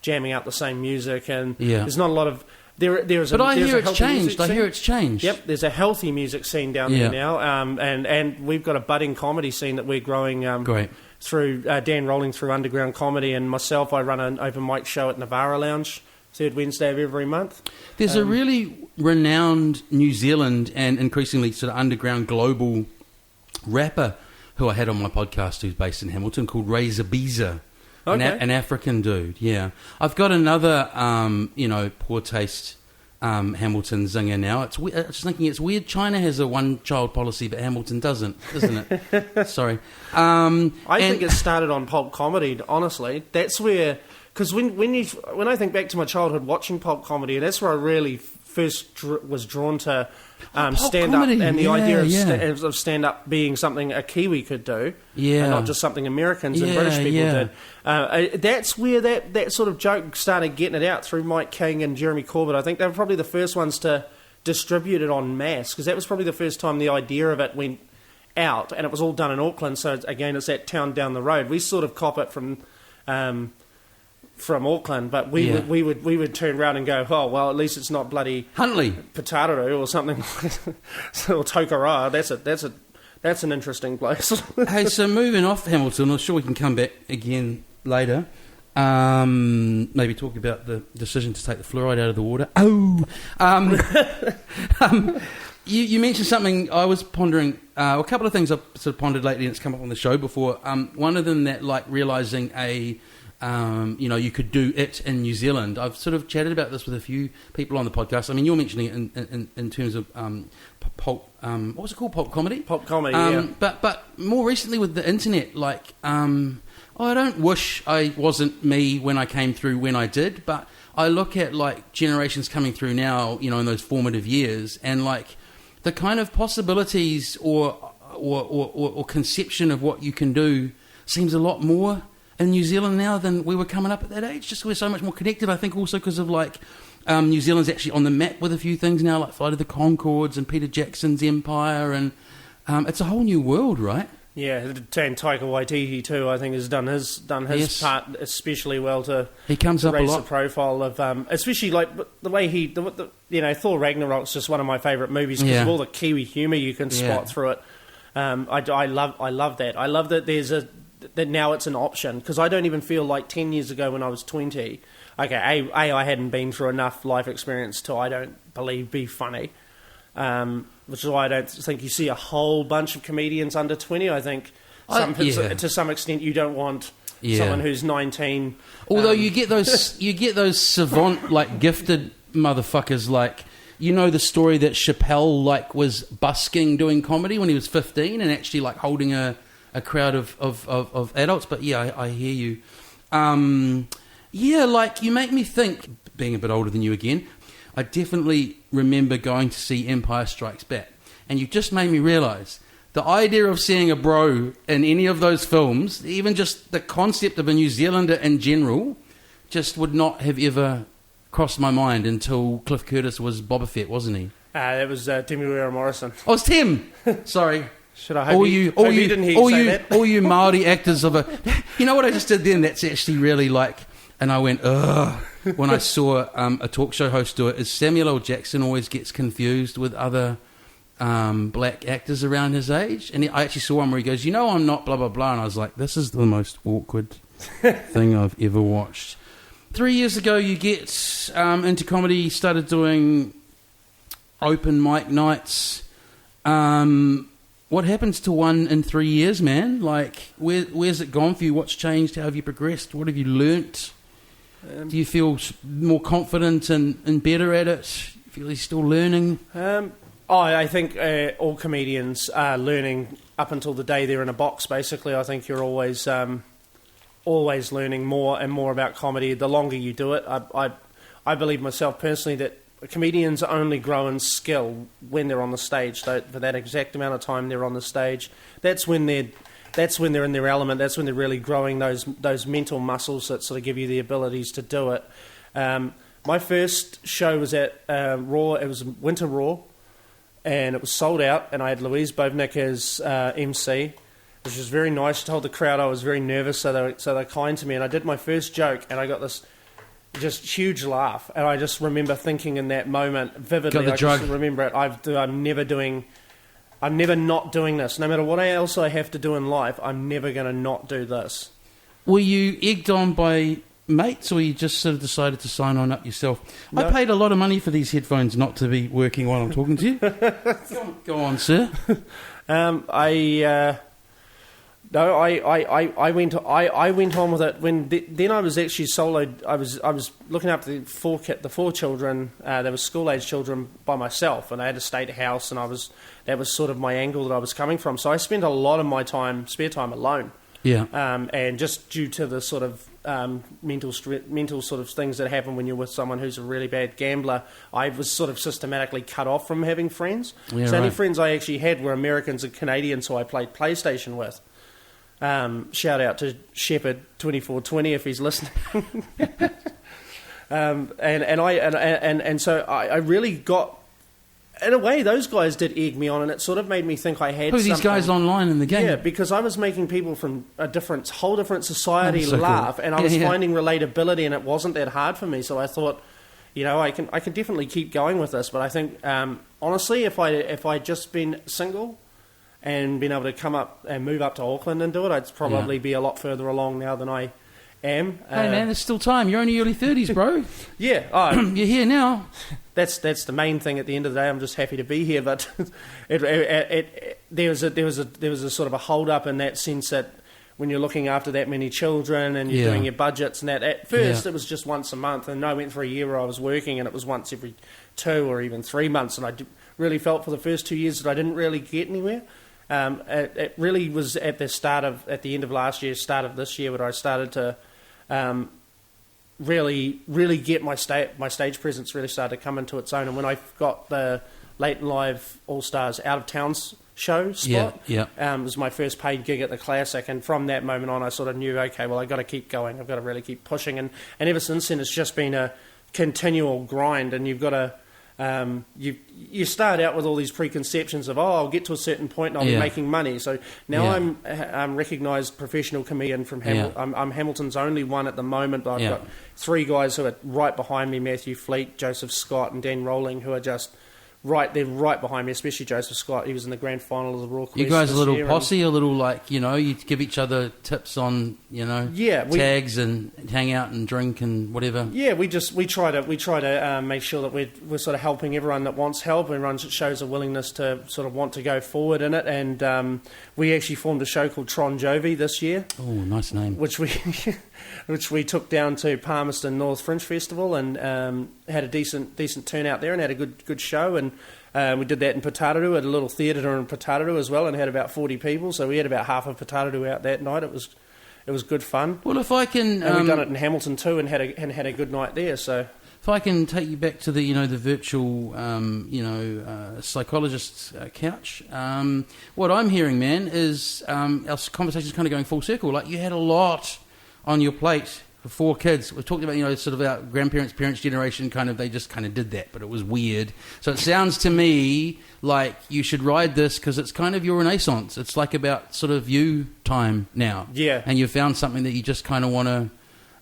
jamming out the same music, and there's not a lot of But I hear it's changed. Yep, there's a healthy music scene down there now, and we've got a budding comedy scene that we're growing through Dan Rolling through Underground Comedy, and myself. I run an open mic show at Navara Lounge, 3rd Wednesday of every month. There's a really renowned New Zealand and increasingly sort of underground global rapper who I had on my podcast who's based in Hamilton called Razor Beezer. Okay. An African dude, yeah. I've got another, poor taste Hamilton zinger now. I was just thinking it's weird. China has a one-child policy, but Hamilton doesn't, isn't it? Sorry. I think it started on pulp comedy, honestly. That's where... Because when I think back to my childhood watching pulp comedy, that's where I really first was drawn to stand-up and the idea of stand-up being something a Kiwi could do, and not just something Americans and British people did. That's where that sort of joke started getting it out through Mike King and Jeremy Corbett. I think they were probably the first ones to distribute it en masse, because that was probably the first time the idea of it went out, and it was all done in Auckland, so again, it's that town down the road. We sort of cop it from Auckland, but we would turn around and go, oh well, at least it's not bloody Huntley, Potaroo or something, or Tokoroa. That's an interesting place. Hey, so moving off Hamilton, I'm sure we can come back again later. Maybe talk about the decision to take the fluoride out of the water. You mentioned something I was pondering. A couple of things I've sort of pondered lately, and it's come up on the show before. One of them that like realising you could do it in New Zealand. I've sort of chatted about this with a few people on the podcast. I mean, you're mentioning it in terms of pulp. What was it called? Pulp comedy. Pulp comedy. Yeah. But more recently with the internet, like I don't wish I wasn't me when I came through when I did, but I look at like generations coming through now, you know, in those formative years, and like the kind of possibilities or conception of what you can do seems a lot more in New Zealand now than we were coming up at that age. Just we're so much more connected. I think also because of like New Zealand's actually on the map with a few things now, like Flight of the Conchords and Peter Jackson's Empire, and it's a whole new world, right? Yeah, and Taika Waititi too, I think, has done his Yes. part especially well to He comes up a raise the lot. profile of, especially like the way Thor Ragnarok's just one of my favourite movies because Yeah. of all the Kiwi humour you can spot Yeah. through it. I love that. I love that that now it's an option because I don't even feel like 10 years ago when I was 20. Okay, I hadn't been through enough life experience to, I don't believe, be funny. Which is why I don't think you see a whole bunch of comedians under 20. I think to some extent you don't want someone who's 19. Although you get those savant, like, gifted motherfuckers, like, you know the story that Chappelle, like, was busking doing comedy when he was 15 and actually, like, holding a crowd of adults. But yeah, I hear you. Yeah, like, you make me think, being a bit older than you again, I definitely remember going to see Empire Strikes Back. And you just made me realise the idea of seeing a bro in any of those films, even just the concept of a New Zealander in general, just would not have ever crossed my mind until Cliff Curtis was Boba Fett, wasn't he? That was Temuera Morrison. Oh, it's Tim! Sorry. Should I hope you didn't hear you say that? All you Māori actors of a... You know what I just did then? That's actually really like... And I went, ugh, when I saw a talk show host do it, is Samuel L. Jackson always gets confused with other black actors around his age. And I actually saw one where he goes, you know I'm not blah, blah, blah. And I was like, this is the most awkward thing I've ever watched. 3 years ago, you get into comedy, started doing open mic nights. What happens to one in 3 years, man? Like, where's it gone for you? What's changed? How have you progressed? What have you learnt? Do you feel more confident and better at it? You feel you're still learning? I think all comedians are learning up until the day they're in a box, basically. I think you're always learning more and more about comedy the longer you do it. I believe myself personally that comedians only grow in skill when they're on the stage. For that exact amount of time they're on the stage, that's when they're in their element. That's when they're really growing those mental muscles that sort of give you the abilities to do it. My first show was at Raw. It was Winter Raw, and it was sold out. And I had Louise Bovnick as MC, which was very nice. She told the crowd I was very nervous, so they're kind to me. And I did my first joke, and I got this just huge laugh. And I just remember thinking in that moment vividly. Got the drug. Just remember it. I'm never not doing this. No matter what else I have to do in life, I'm never going to not do this. Were you egged on by mates, or you just sort of decided to sign on up yourself? No. I paid a lot of money for these headphones not to be working while I'm talking to you. Go on, sir. I went on with it then I was actually soloed. I was looking after the four children. They were school age children by myself, and I had a state house, and that was sort of my angle that I was coming from. So I spent a lot of my spare time alone. Yeah. And just due to the sort of mental sort of things that happen when you're with someone who's a really bad gambler, I was sort of systematically cut off from having friends. Yeah, so the only right. friends I actually had were Americans and Canadians who I played PlayStation with. Shout out to Shepard 2420 if he's listening. So I really got, in a way, those guys did egg me on, and it sort of made me think I had. Who are these something. guys online in the game? Yeah, because I was making people from a whole different society Oh, so laugh, cool. and I was Yeah. finding relatability, and it wasn't that hard for me. So I thought, I can definitely keep going with this. But I think, honestly, if I just been single and been able to come up and move up to Auckland and do it, I'd probably be a lot further along now than I am. Hey man, there's still time. You're only early 30s, bro. Yeah, You're here now. that's the main thing. At the end of the day, I'm just happy to be here. But there was a sort of a hold up in that sense that when you're looking after that many children and you're doing your budgets and that, at first it was just once a month, and I went for a year where I was working and it was once every 2 or even 3 months, and I really felt for the first 2 years that I didn't really get anywhere. It really was at the end of last year, start of this year, where I started to really get my stage presence really started to come into its own. And when I got the Late and Live All Stars Out of Towns show spot, it was my first paid gig at the Classic, and from that moment on, I sort of knew, okay, well, I've got to keep going. I've got to really keep pushing, and ever since then, it's just been a continual grind, and you've got to. You start out with all these preconceptions of I'll get to a certain point and I'll be making money. So now I'm recognised professional comedian from Hamilton. I'm Hamilton's only one at the moment, but I've got 3 guys who are right behind me: Matthew Fleet, Joseph Scott, and Dan Rowling, who are just they're right behind me, especially Joseph Scott. He was in the grand final of the Royal Quest. You guys a little posse, a little you give each other tips on, tags and hang out and drink and whatever. Yeah, we try to make sure that we're sort of helping everyone that wants help. Everyone shows a willingness to sort of want to go forward in it. And we actually formed a show called Tron Jovi this year. Oh, nice name. Which we took down to Palmerston North Fringe Festival and had a decent turnout there and had a good show. And we did that in Putaruru at a little theatre in Putaruru as well, and had about 40 people. So we had about half of Putaruru out that night. It was good fun. Well, if I can, and we've done it in Hamilton too, and had a good night there. So if I can take you back to the the virtual psychologist's couch, what I'm hearing, man, is our conversation's kind of going full circle. Like, you had a lot on your plate. 4 kids. We've talked about, sort of our grandparents, parents' generation, they just did that, but it was weird. So it sounds to me like you should ride this because it's kind of your renaissance. It's like about sort of you time now. Yeah. And you've found something that you just kind of want to...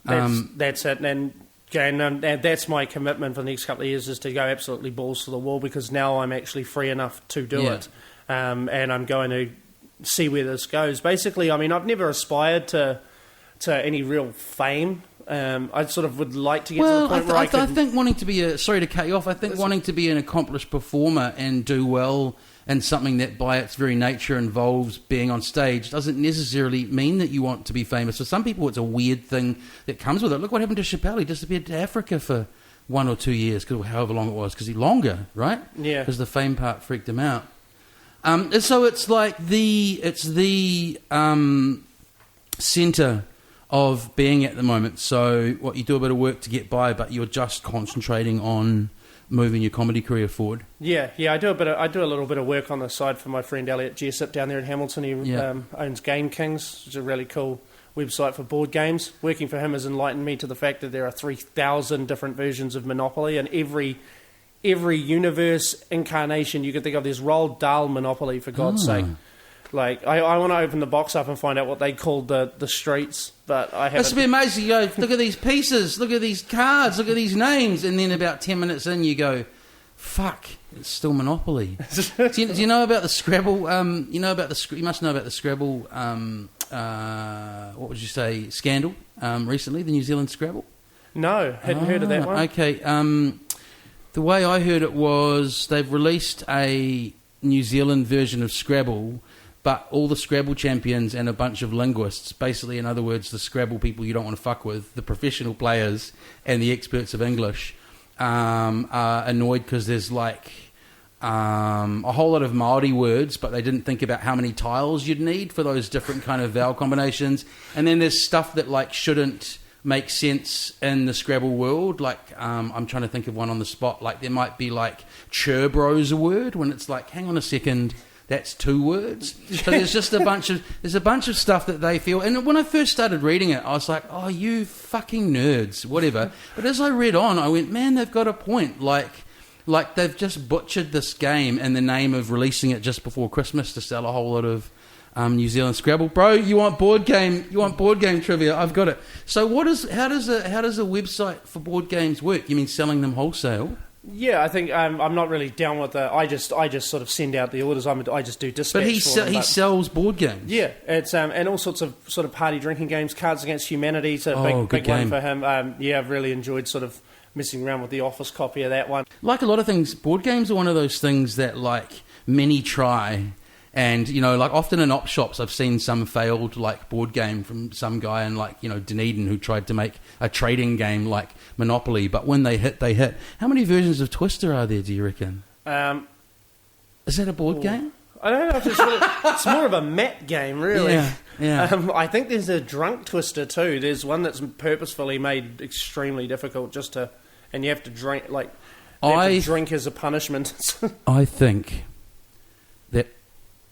That's it. And that's my commitment for the next couple of years, is to go absolutely balls to the wall, because now I'm actually free enough to do it. And I'm going to see where this goes. Basically, I mean, I've never aspired to any real fame. I sort of would like to get to the point where I think wanting to be sorry to cut you off, I think wanting to be an accomplished performer and do well in something that by its very nature involves being on stage doesn't necessarily mean that you want to be famous. For some people, it's a weird thing that comes with it. Look what happened to Chappelle. He disappeared to Africa for 1 or 2 years, however long it was, because longer, right? Yeah. Because the fame part freaked him out. So it's like the centre of being at the moment. So what, you do a bit of work to get by, but you're just concentrating on moving your comedy career forward. Yeah, I do a little bit of work on the side for my friend Elliot Jessup down there in Hamilton. He owns Game Kings, which is a really cool website for board games. Working for him has enlightened me to the fact that there are 3,000 different versions of Monopoly, and every universe incarnation you can think of. There's Roald Dahl Monopoly, for God's sake. Like, I want to open the box up and find out what they called the streets, but I haven't. This would be amazing. You go, look at these pieces, look at these cards, look at these names, and then about 10 minutes in you go, fuck, it's still Monopoly. do you know about the Scrabble? You must know about the Scrabble, what would you say, scandal recently, the New Zealand Scrabble? No, hadn't heard of that one. Okay, the way I heard it was they've released a New Zealand version of Scrabble, but all the Scrabble champions and a bunch of linguists, basically, in other words, the Scrabble people you don't want to fuck with, the professional players and the experts of English, are annoyed because there's like a whole lot of Māori words, but they didn't think about how many tiles you'd need for those different kind of vowel combinations. And then there's stuff that like shouldn't make sense in the Scrabble world. Like, I'm trying to think of one on the spot. Like, there might be like Cherbro's a word when it's like, hang on a second, that's 2 words. So there's just a bunch of stuff that they feel. And when I first started reading it, I was like, oh, you fucking nerds, whatever. But as I read on, I went, man, they've got a point. Like they've just butchered this game in the name of releasing it just before Christmas to sell a whole lot of New Zealand Scrabble. Bro, you want board game trivia? I've got it. So how does a website for board games work? You mean selling them wholesale? Yeah, I think I'm not really down with that. I just sort of send out the orders. I just do dispatch. But he sells board games. Yeah, it's and all sorts of sort of party drinking games. Cards Against Humanity, it's a big one for him. I've really enjoyed sort of messing around with the Office copy of that one. Like a lot of things, board games are one of those things that like many try. And, like often in op shops, I've seen some failed like board game from some guy in like, Dunedin who tried to make a trading game like Monopoly. But when they hit, they hit. How many versions of Twister are there, do you reckon? Is that a board game? I don't know if it's more of a mat game, really. Yeah. I think there's a drunk Twister too. There's one that's purposefully made extremely difficult and you have to drink, drink as a punishment. I think that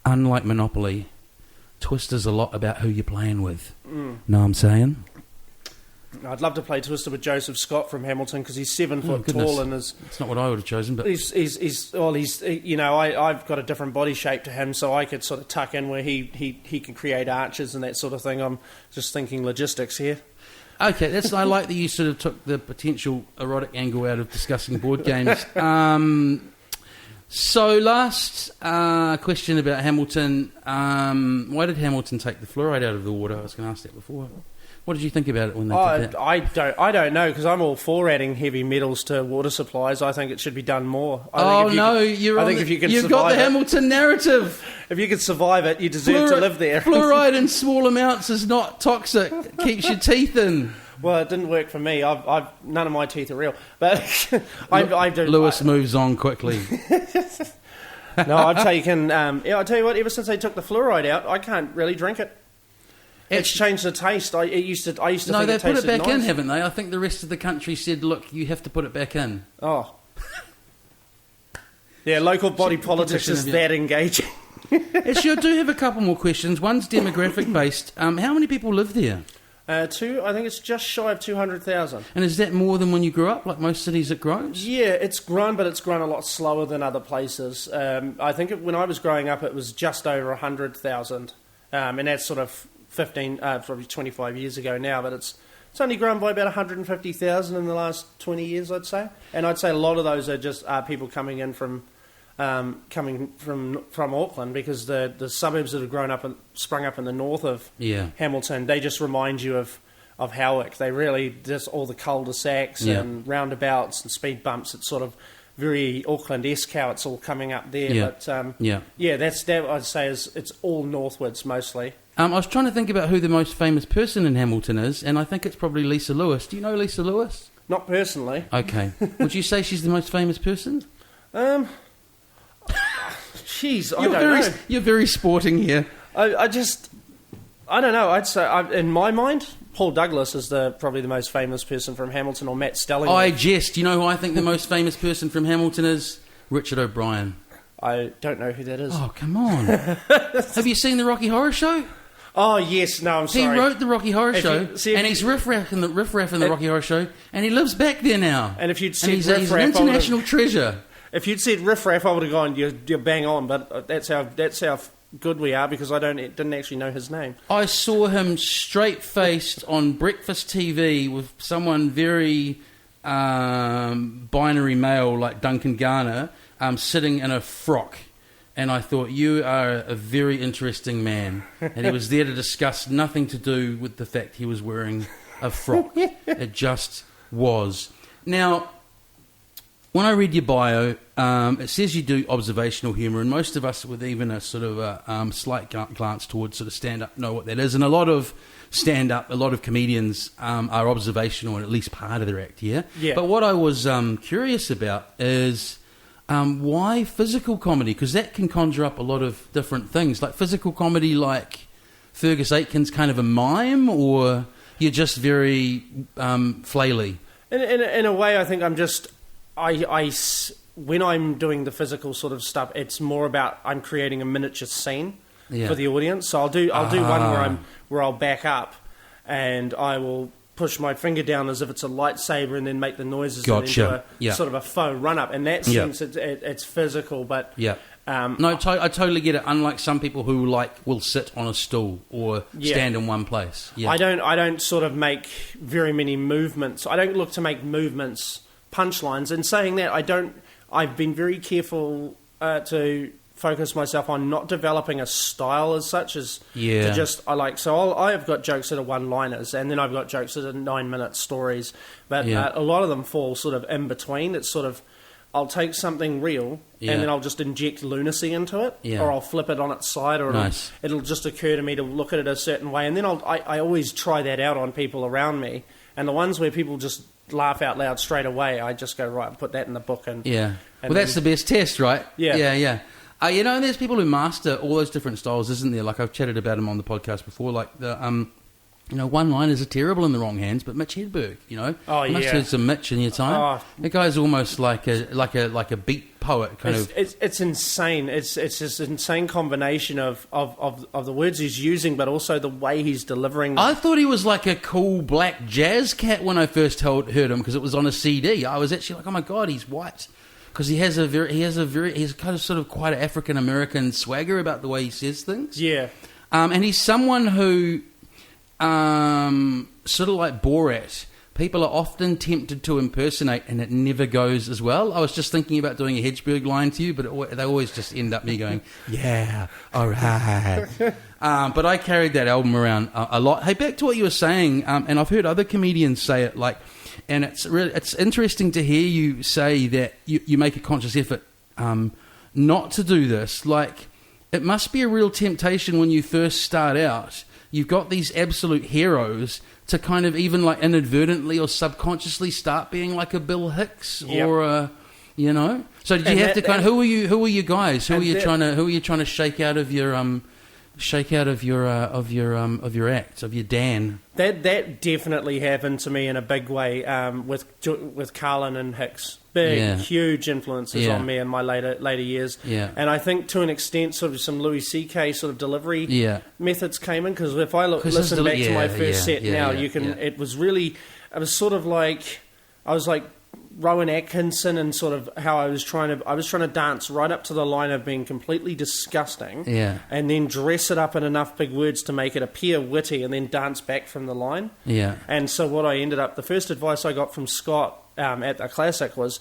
unlike Monopoly, Twister's a lot about who you're playing with. Know what I'm saying? I'd love to play Twister with Joseph Scott from Hamilton because he's 7 foot goodness. tall and is. It's not what I would have chosen, but He's I've got a different body shape to him, so I could sort of tuck in where he can create arches and that sort of thing. I'm just thinking logistics here. okay. I like that you sort of took the potential erotic angle out of discussing board games. So last question about Hamilton. Why did Hamilton take the fluoride out of the water? I was going to ask that before. What did you think about it when they did that? I don't know because I'm all for adding heavy metals to water supplies. I think it should be done more. You've got the Hamilton narrative. If you could survive it, you deserve to live there. Fluoride in small amounts is not toxic. Keeps your teeth in. Well, it didn't work for me. None of my teeth are real, but Lewis moves on quickly. No, I've taken. I'll tell you what. Ever since they took the fluoride out, I can't really drink it. It's changed the taste. I used to. No, think they put it back nice. in, haven't they? I think the rest of the country said, "Look, you have to put it back in." Oh, yeah. Local body politics is that engaging. Actually, I do have a couple more questions. One's demographic based. How many people live there? I think it's just shy of 200,000. And is that more than when you grew up? Like most cities, it grows. Yeah, it's grown, but it's grown a lot slower than other places. I think when I was growing up, it was just over 100,000, and that's sort of probably 25 years ago now. But it's only grown by about 150,000 in the last 20 years, I'd say. And I'd say a lot of those are just people coming in from Auckland because the suburbs that have sprung up in the north of Hamilton, they just remind you of Howick. They really just all the cul-de-sacs and roundabouts and speed bumps. It's sort of very Auckland-esque how it's all coming up there. Yeah. But that I'd say it's all northwards mostly. I was trying to think about who the most famous person in Hamilton is, and I think it's probably Lisa Lewis. Do you know Lisa Lewis? Not personally. Okay. Would you say she's the most famous person? Jeez, I don't know. You're very sporting here. I don't know. I'd say, in my mind, Paul Douglas is probably the most famous person from Hamilton, or Matt Stelling. I jest. You know who I think the most famous person from Hamilton is? Richard O'Brien. I don't know who that is. Oh, come on. Have you seen the Rocky Horror Show? Oh, yes. No, I'm sorry. He wrote the Rocky Horror Show, and he's riff-raff in the Rocky Horror Show, and he lives back there now. And if you'd said he's an international treasure. If you'd said riff-raff, I would have gone, you're bang on, but that's how good we are because I didn't actually know his name. I saw him straight-faced on breakfast TV with someone very binary male like Duncan Garner sitting in a frock. And I thought, you are a very interesting man. And he was there to discuss nothing to do with the fact he was wearing a frock. It just was. Now, when I read your bio, it says you do observational humour, and most of us with even a sort of a slight glance towards sort of stand-up know what that is. And a lot of stand-up, a lot of comedians are observational in at least part of their act, yeah? But what I was curious about is... why physical comedy? Because that can conjure up a lot of different things. Like physical comedy, like Fergus Aitken's kind of a mime, or you're just very flaily? In a way, I think I'm just... when I'm doing the physical sort of stuff, it's more about I'm creating a miniature scene for the audience. So I'll do one where I'll back up and I will... push my finger down as if it's a lightsaber and then make the noises into a sort of a faux run-up. In that sense, it's physical, but... I totally get it. Unlike some people who will sit on a stool or stand in one place. Yeah. I don't sort of make very many movements. I don't look to make movements, punchlines. And saying that, I've been very careful to... focus myself on not developing a style as such as to just I've got jokes that are one-liners and then I've got jokes that are 9-minute stories, but a lot of them fall sort of in between. It's sort of I'll take something real and then I'll just inject lunacy into it, or I'll flip it on its side, or it'll just occur to me to look at it a certain way, and then I always try that out on people around me, and the ones where people just laugh out loud straight away, I just go, right, put that in the book. And that's the best test, right? Yeah. There's people who master all those different styles, isn't there? Like I've chatted about them on the podcast before, like the one-liners are terrible in the wrong hands, but Mitch Hedberg, Oh, you must yeah. have heard some Mitch in your time. Oh. The guy's almost like a beat poet kind of. It's insane. It's this insane combination of the words he's using, but also the way he's delivering them. I thought he was like a cool black jazz cat when I first heard him because it was on a CD. I was actually like, oh my god, he's white. Because he has kind of sort of quite an African American swagger about the way he says things. Yeah. And he's someone who, sort of like Borat, people are often tempted to impersonate, and it never goes as well. I was just thinking about doing a Hedberg line to you, but they always just end up me going, yeah, all right. But I carried that album around a lot. Hey, back to what you were saying, and I've heard other comedians say it, and it's interesting to hear you say that you make a conscious effort not to do this. It must be a real temptation when you first start out. You've got these absolute heroes to kind of even inadvertently or subconsciously start being like a Bill Hicks or a, So did you have to kind of who are you guys? Who are you trying to shake out of your act, of your Dan? That definitely happened to me in a big way with Carlin and Hicks. Huge influences on me in my later years. Yeah. And I think to an extent sort of some Louis C.K. sort of delivery methods came in, because if I listen back to my first set now, you can. It was sort of like I was like Rowan Atkinson, and sort of how I was trying to dance right up to the line of being completely disgusting, and then dress it up in enough big words to make it appear witty, and then dance back from the line. And so what I ended up, the first advice I got from Scott at the Classic was,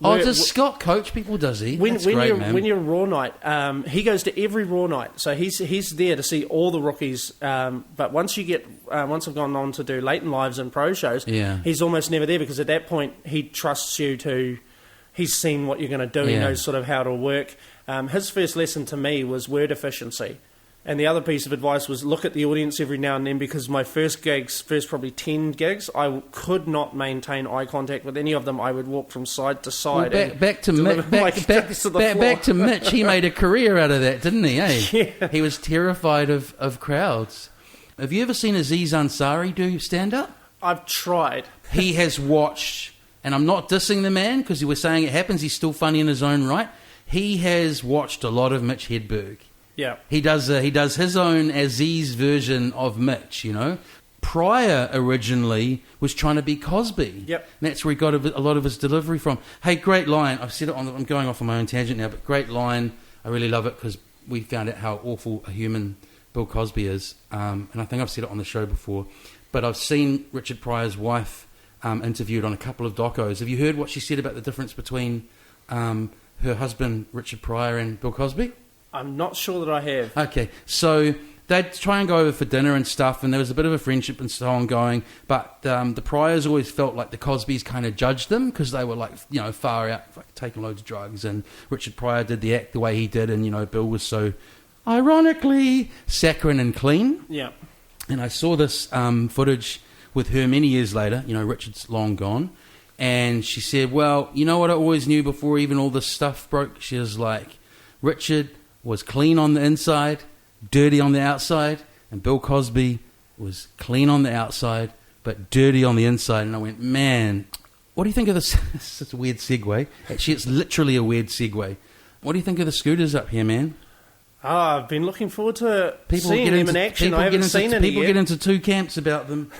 does Scott coach people, does he? When you're Raw Night, he goes to every Raw Night, so he's there to see all the rookies. But once I've gone on to do late in lives and pro shows, he's almost never there, because at that point he trusts you to. He's seen what you're going to do. He knows sort of how it'll work. His first lesson to me was word efficiency. And the other piece of advice was look at the audience every now and then, because my first probably 10 gigs, I could not maintain eye contact with any of them. I would walk from side to side. Well, back to Mitch. He made a career out of that, didn't he? Yeah. He was terrified of crowds. Have you ever seen Aziz Ansari do stand-up? I've tried. He has watched, and I'm not dissing the man because he was saying it happens. He's still funny in his own right. He has watched a lot of Mitch Hedberg. Yeah, he does his own Aziz version of Mitch. Pryor originally was trying to be Cosby. Yep, and that's where he got a lot of his delivery from. Hey, great line. I've said it I'm going off on my own tangent now, but great line. I really love it because we found out how awful a human Bill Cosby is, and I think I've said it on the show before. But I've seen Richard Pryor's wife interviewed on a couple of docos. Have you heard what she said about the difference between her husband Richard Pryor and Bill Cosby? I'm not sure that I have. Okay, so they'd try and go over for dinner and stuff, and there was a bit of a friendship and so on going, but the Pryors always felt like the Cosbys kind of judged them because they were far out, taking loads of drugs, and Richard Pryor did the act the way he did, and Bill was so ironically saccharine and clean. Yeah. And I saw this footage with her many years later. Richard's long gone, and she said, well, you know what I always knew before even all this stuff broke? She was like, Richard was clean on the inside, dirty on the outside, and Bill Cosby was clean on the outside, but dirty on the inside. And I went, man, what do you think of this? It's a weird segue. Actually, it's literally a weird segue. What do you think of the scooters up here, man? I've been looking forward to seeing them in action. I haven't seen any yet. People get into two camps about them.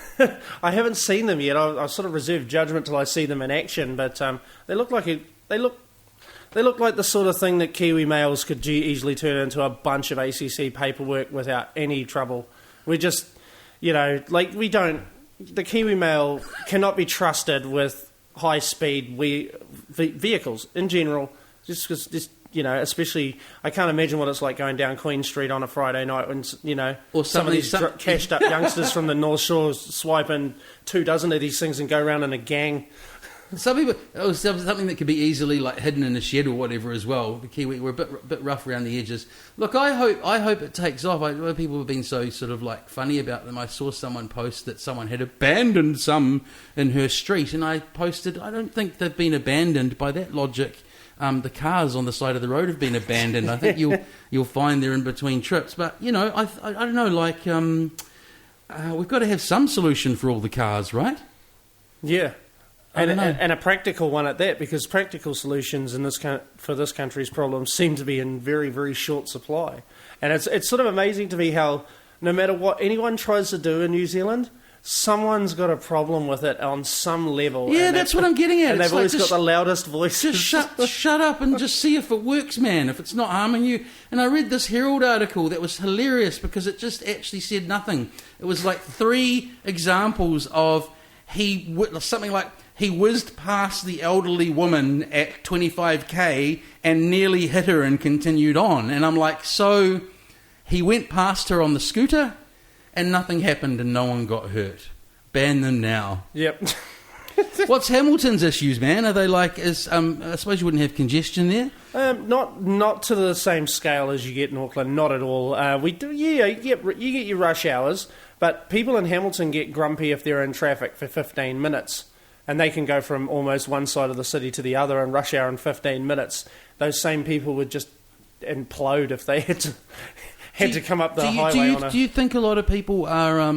I haven't seen them yet. I sort of reserve judgment till I see them in action, but they look like They look like the sort of thing that Kiwi males could easily turn into a bunch of ACC paperwork without any trouble. We're just, the Kiwi male cannot be trusted with high-speed vehicles in general, just because, especially, I can't imagine what it's like going down Queen Street on a Friday night when, or some of these cashed-up youngsters from the North Shore swipe in 24 of these things and go around in a gang. Some people, something that could be easily hidden in a shed or whatever as well. The Kiwi were a bit rough around the edges. Look, I hope it takes off. People have been so sort of funny about them. I saw someone post that someone had abandoned some in her street, and I posted, I don't think they've been abandoned. By that logic, the cars on the side of the road have been abandoned. I think you'll find they're in between trips. But I don't know, we've got to have some solution for all the cars, right? Yeah. I don't know. And a practical one at that, because practical solutions in for this country's problems seem to be in very, very short supply. And it's sort of amazing to me how no matter what anyone tries to do in New Zealand, someone's got a problem with it on some level. Yeah, that's what I'm getting at. And It's they've always like, got the loudest voices. Just shut up and just see if it works, man, if it's not harming you. And I read this Herald article that was hilarious because it just actually said nothing. It was like 3 examples of something like he whizzed past the elderly woman at 25k and nearly hit her and continued on. And I'm like, so he went past her on the scooter and nothing happened and no one got hurt. Ban them now. Yep. What's Hamilton's issues, man? Are they like, I suppose you wouldn't have congestion there? Not to the same scale as you get in Auckland, not at all. We do, yeah, you get your rush hours, but people in Hamilton get grumpy if they're in traffic for 15 minutes. And they can go from almost one side of the city to the other in rush hour in 15 minutes. Those same people would just implode if they had to come up the highway. Do you think a lot of people are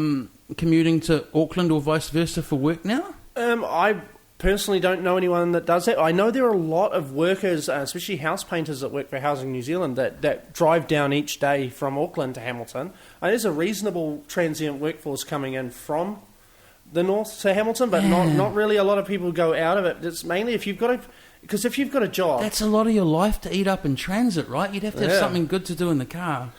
commuting to Auckland or vice versa for work now? I personally don't know anyone that does that. I know there are a lot of workers, especially house painters that work for Housing New Zealand, that drive down each day from Auckland to Hamilton. There's a reasonable transient workforce coming in from the north to Hamilton, but not really a lot of people go out of it. It's mainly if you've got a job. That's a lot of your life to eat up in transit, right? You'd have to have something good to do in the car.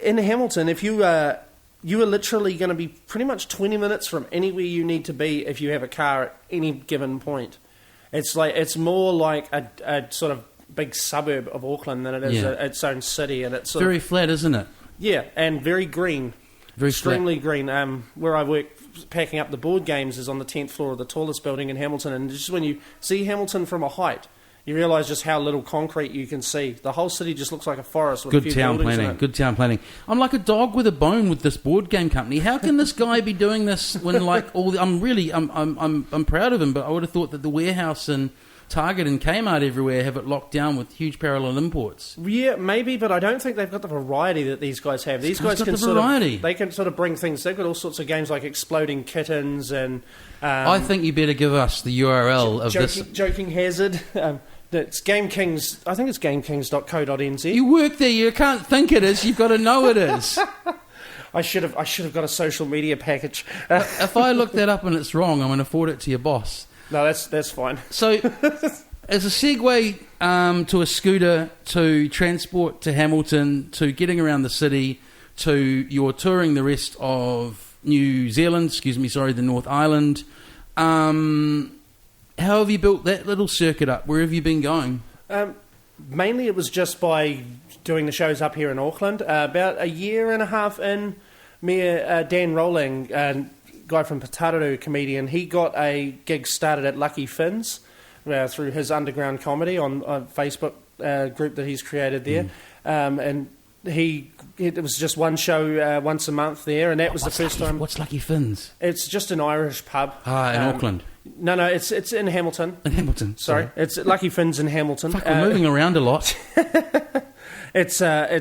In Hamilton, if you are literally going to be pretty much 20 minutes from anywhere you need to be if you have a car at any given point. It's more like a sort of big suburb of Auckland than it is its own city, and it's very flat, isn't it? Yeah, and very green. Very extremely green. Where I work packing up the board games is on the 10th floor of the tallest building in Hamilton, and just when you see Hamilton from a height, you realise just how little concrete you can see. The whole city just looks like a forest with a few buildings in it. Good town planning. I'm like a dog with a bone with this board game company. How can this guy be doing this when like all the, I'm proud of him, but I would have thought that the warehouse and Target and Kmart everywhere have it locked down with huge parallel imports. Yeah, maybe, but I don't think they've got the variety that these guys have. These guys can they can sort of bring things. They've got all sorts of games like Exploding Kittens and. I think you better give us the URL of this. Joking Hazard. It's Game Kings. I think it's GameKings.co.nz. You work there. You can't think it is. You've got to know it is. I should have got a social media package. If I look that up and it's wrong, I'm going to forward it to your boss. No, that's fine. So, as a segue to a scooter, to transport to Hamilton, to getting around the city, to your touring the rest of New Zealand, the North Island, how have you built that little circuit up? Where have you been going? Mainly it was just by doing the shows up here in Auckland. About a year and a half in, Dan Rowling, guy from Patararu, comedian, he got a gig started at Lucky Finn's through his underground comedy on a Facebook group that he's created there. And it was just one show once a month there, and that was the first time. What's Lucky Finn's? It's just an Irish pub. In Auckland? No, it's in Hamilton. In Hamilton, sorry. It's Lucky Finn's in Hamilton. Fuck, we're moving around a lot. It's a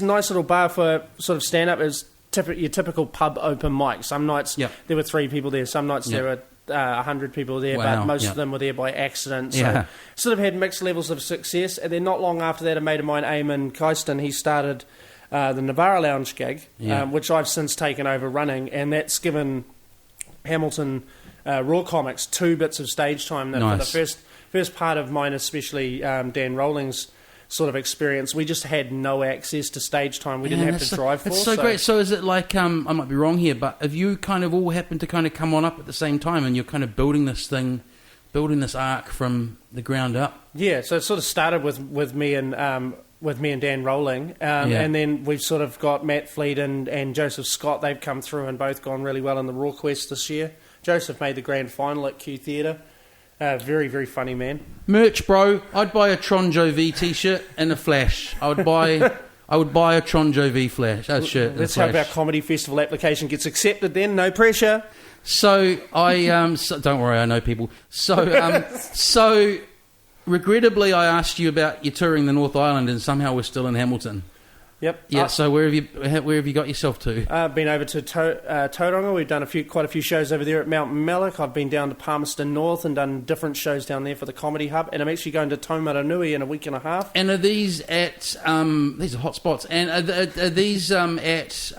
nice little bar for sort of stand-up. It's your typical pub open mic. Some nights there were 3 people there. Some nights there were 100 people there, but most of them were there by accident. So sort of had mixed levels of success. And then not long after that, a mate of mine, Eamon Keiston, he started the Navara Lounge gig, which I've since taken over running, and that's given Hamilton Raw Comics 2 bits of stage time. For the first part of mine, especially Dan Rowling's sort of experience, we just had no access to stage time. We didn't have to drive for. It's so great. So is it like, I might be wrong here, but have you kind of all happened to kind of come on up at the same time and you're kind of building this arc from the ground up? Yeah, so it sort of started with me and Dan Rowling, and then we've sort of got Matt Fleet and Joseph Scott. They've come through and both gone really well in the Raw Quest this year. Joseph made the grand final at Q Theatre. Very, very funny man. Merch, bro. I'd buy a Tron Jovi t-shirt and a flash. I would buy a Tron Jovi shirt. Let's hope our comedy festival application gets accepted then. No pressure. So don't worry, I know people. So regrettably, I asked you about your touring the North Island, and somehow we're still in Hamilton. Yep. Yeah. So where have you got yourself to? I've been over to Tauranga. We've done quite a few shows over there at Mount Mallock. I've been down to Palmerston North and done different shows down there for the Comedy Hub. And I'm actually going to Taumaranui in a week and a half. And are these at these are hot spots? And are these at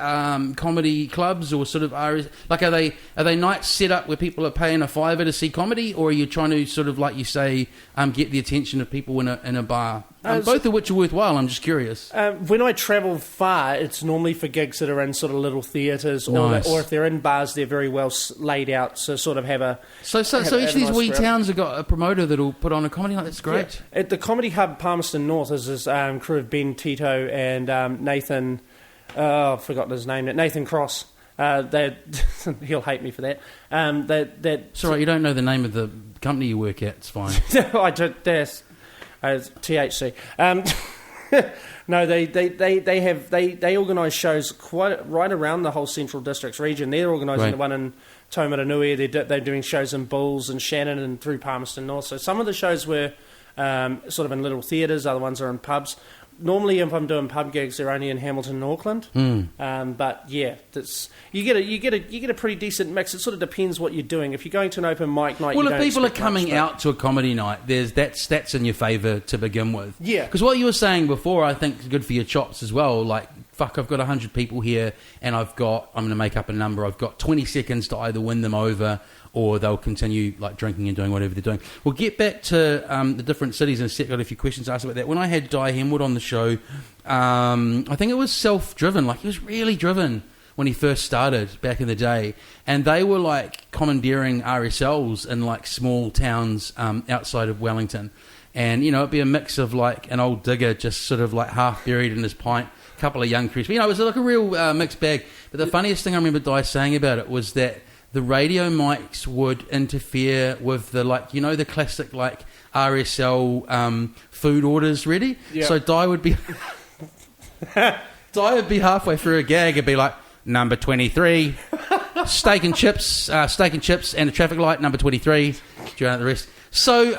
comedy clubs or sort of are they nights set up where people are paying a $5 to see comedy, or are you trying to sort of like you say get the attention of people in a bar? Both of which are worthwhile. I'm just curious. When I travel far, it's normally for gigs that are in sort of little theatres, or if they're in bars, they're very well laid out. So sort of have a so each of these wee towns have got a promoter that'll put on a comedy night. That's great. Yeah. At the Comedy Hub, Palmerston North is this crew of Ben Tito and Nathan. I've forgotten his name. Nathan Cross. He'll hate me for that. It's all right. You don't know the name of the company you work at. It's fine. I don't. There's THC. No, they organise shows quite right around the whole Central Districts region. They're organising the one in Taumaranui. They're doing shows in Bulls and Shannon and through Palmerston North. So some of the shows were sort of in little theatres. Other ones are in pubs. Normally, if I'm doing pub gigs, they're only in Hamilton and Auckland. But yeah, you get a pretty decent mix. It sort of depends what you're doing. If you're going to an open mic night, well, if people are coming out to a comedy night, that's in your favour to begin with. Yeah, because what you were saying before, I think, is good for your chops as well. Like, fuck, I've got 100 people here, and I'm going to make up a number. I've got 20 seconds to either win them over, or they'll continue like drinking and doing whatever they're doing. We'll get back to the different cities in a sec. Got a few questions asked about that. When I had Di Hemwood on the show, I think it was self-driven. Like, he was really driven when he first started back in the day, and they were like commandeering RSLs in like small towns outside of Wellington, and it'd be a mix of like an old digger just sort of like half buried in his pint, a couple of young crews. But, it was like a real mixed bag. But the funniest thing I remember Di saying about it was that the radio mics would interfere with the the classic like RSL food orders ready. Yep. So Di would be halfway through a gag and be like, number 23, steak and chips and a traffic light, number 23. Do you know the rest? So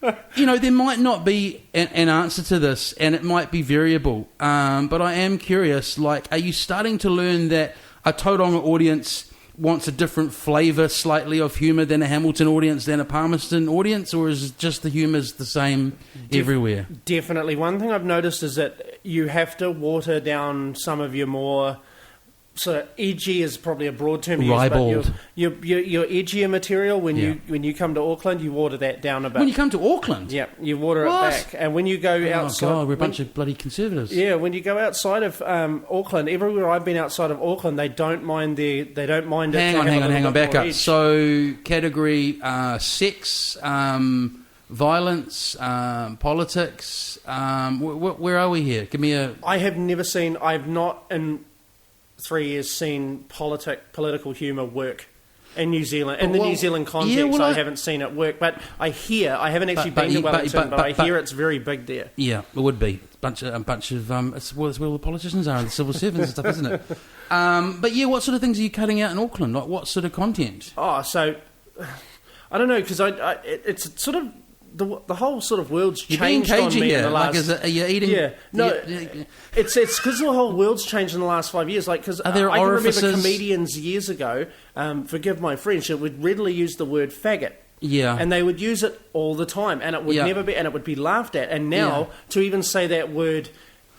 there might not be an answer to this, and it might be variable. But I am curious. Like, are you starting to learn that a Tauranga audience wants a different flavour slightly of humour than a Hamilton audience than a Palmerston audience, or is just the humour's the same everywhere? Definitely. One thing I've noticed is that you have to water down some of your more sort of edgy is probably a broad term to use, but your edgier material when you come to Auckland, you water that down a bit. When you come to Auckland? Yeah, you water it back. And when you go outside... Oh, God, we're a bunch of bloody conservatives. Yeah, when you go outside of Auckland, everywhere I've been outside of Auckland, they don't mind it. Hang on, back up. Edge. So, category sex, violence, politics, where are we here? Give me a... I've not in 3 years seen political humour work in New Zealand. In the New Zealand context, I haven't seen it work. But I haven't actually been to Wellington, but I hear it's very big there. Yeah, it would be. A bunch of it's where all the politicians are and the civil servants and stuff, isn't it? But yeah, what sort of things are you cutting out in Auckland? Like, what sort of content? Oh, so I don't know, because it's sort of the whole sort of world's changed on me in the last... Are you eating... Yeah, no, it's because the whole world's changed in the last 5 years. Like, because I can remember comedians years ago, forgive my French, it would readily use the word faggot. Yeah. And they would use it all the time, and it would never be, and it would be laughed at. And now, to even say that word...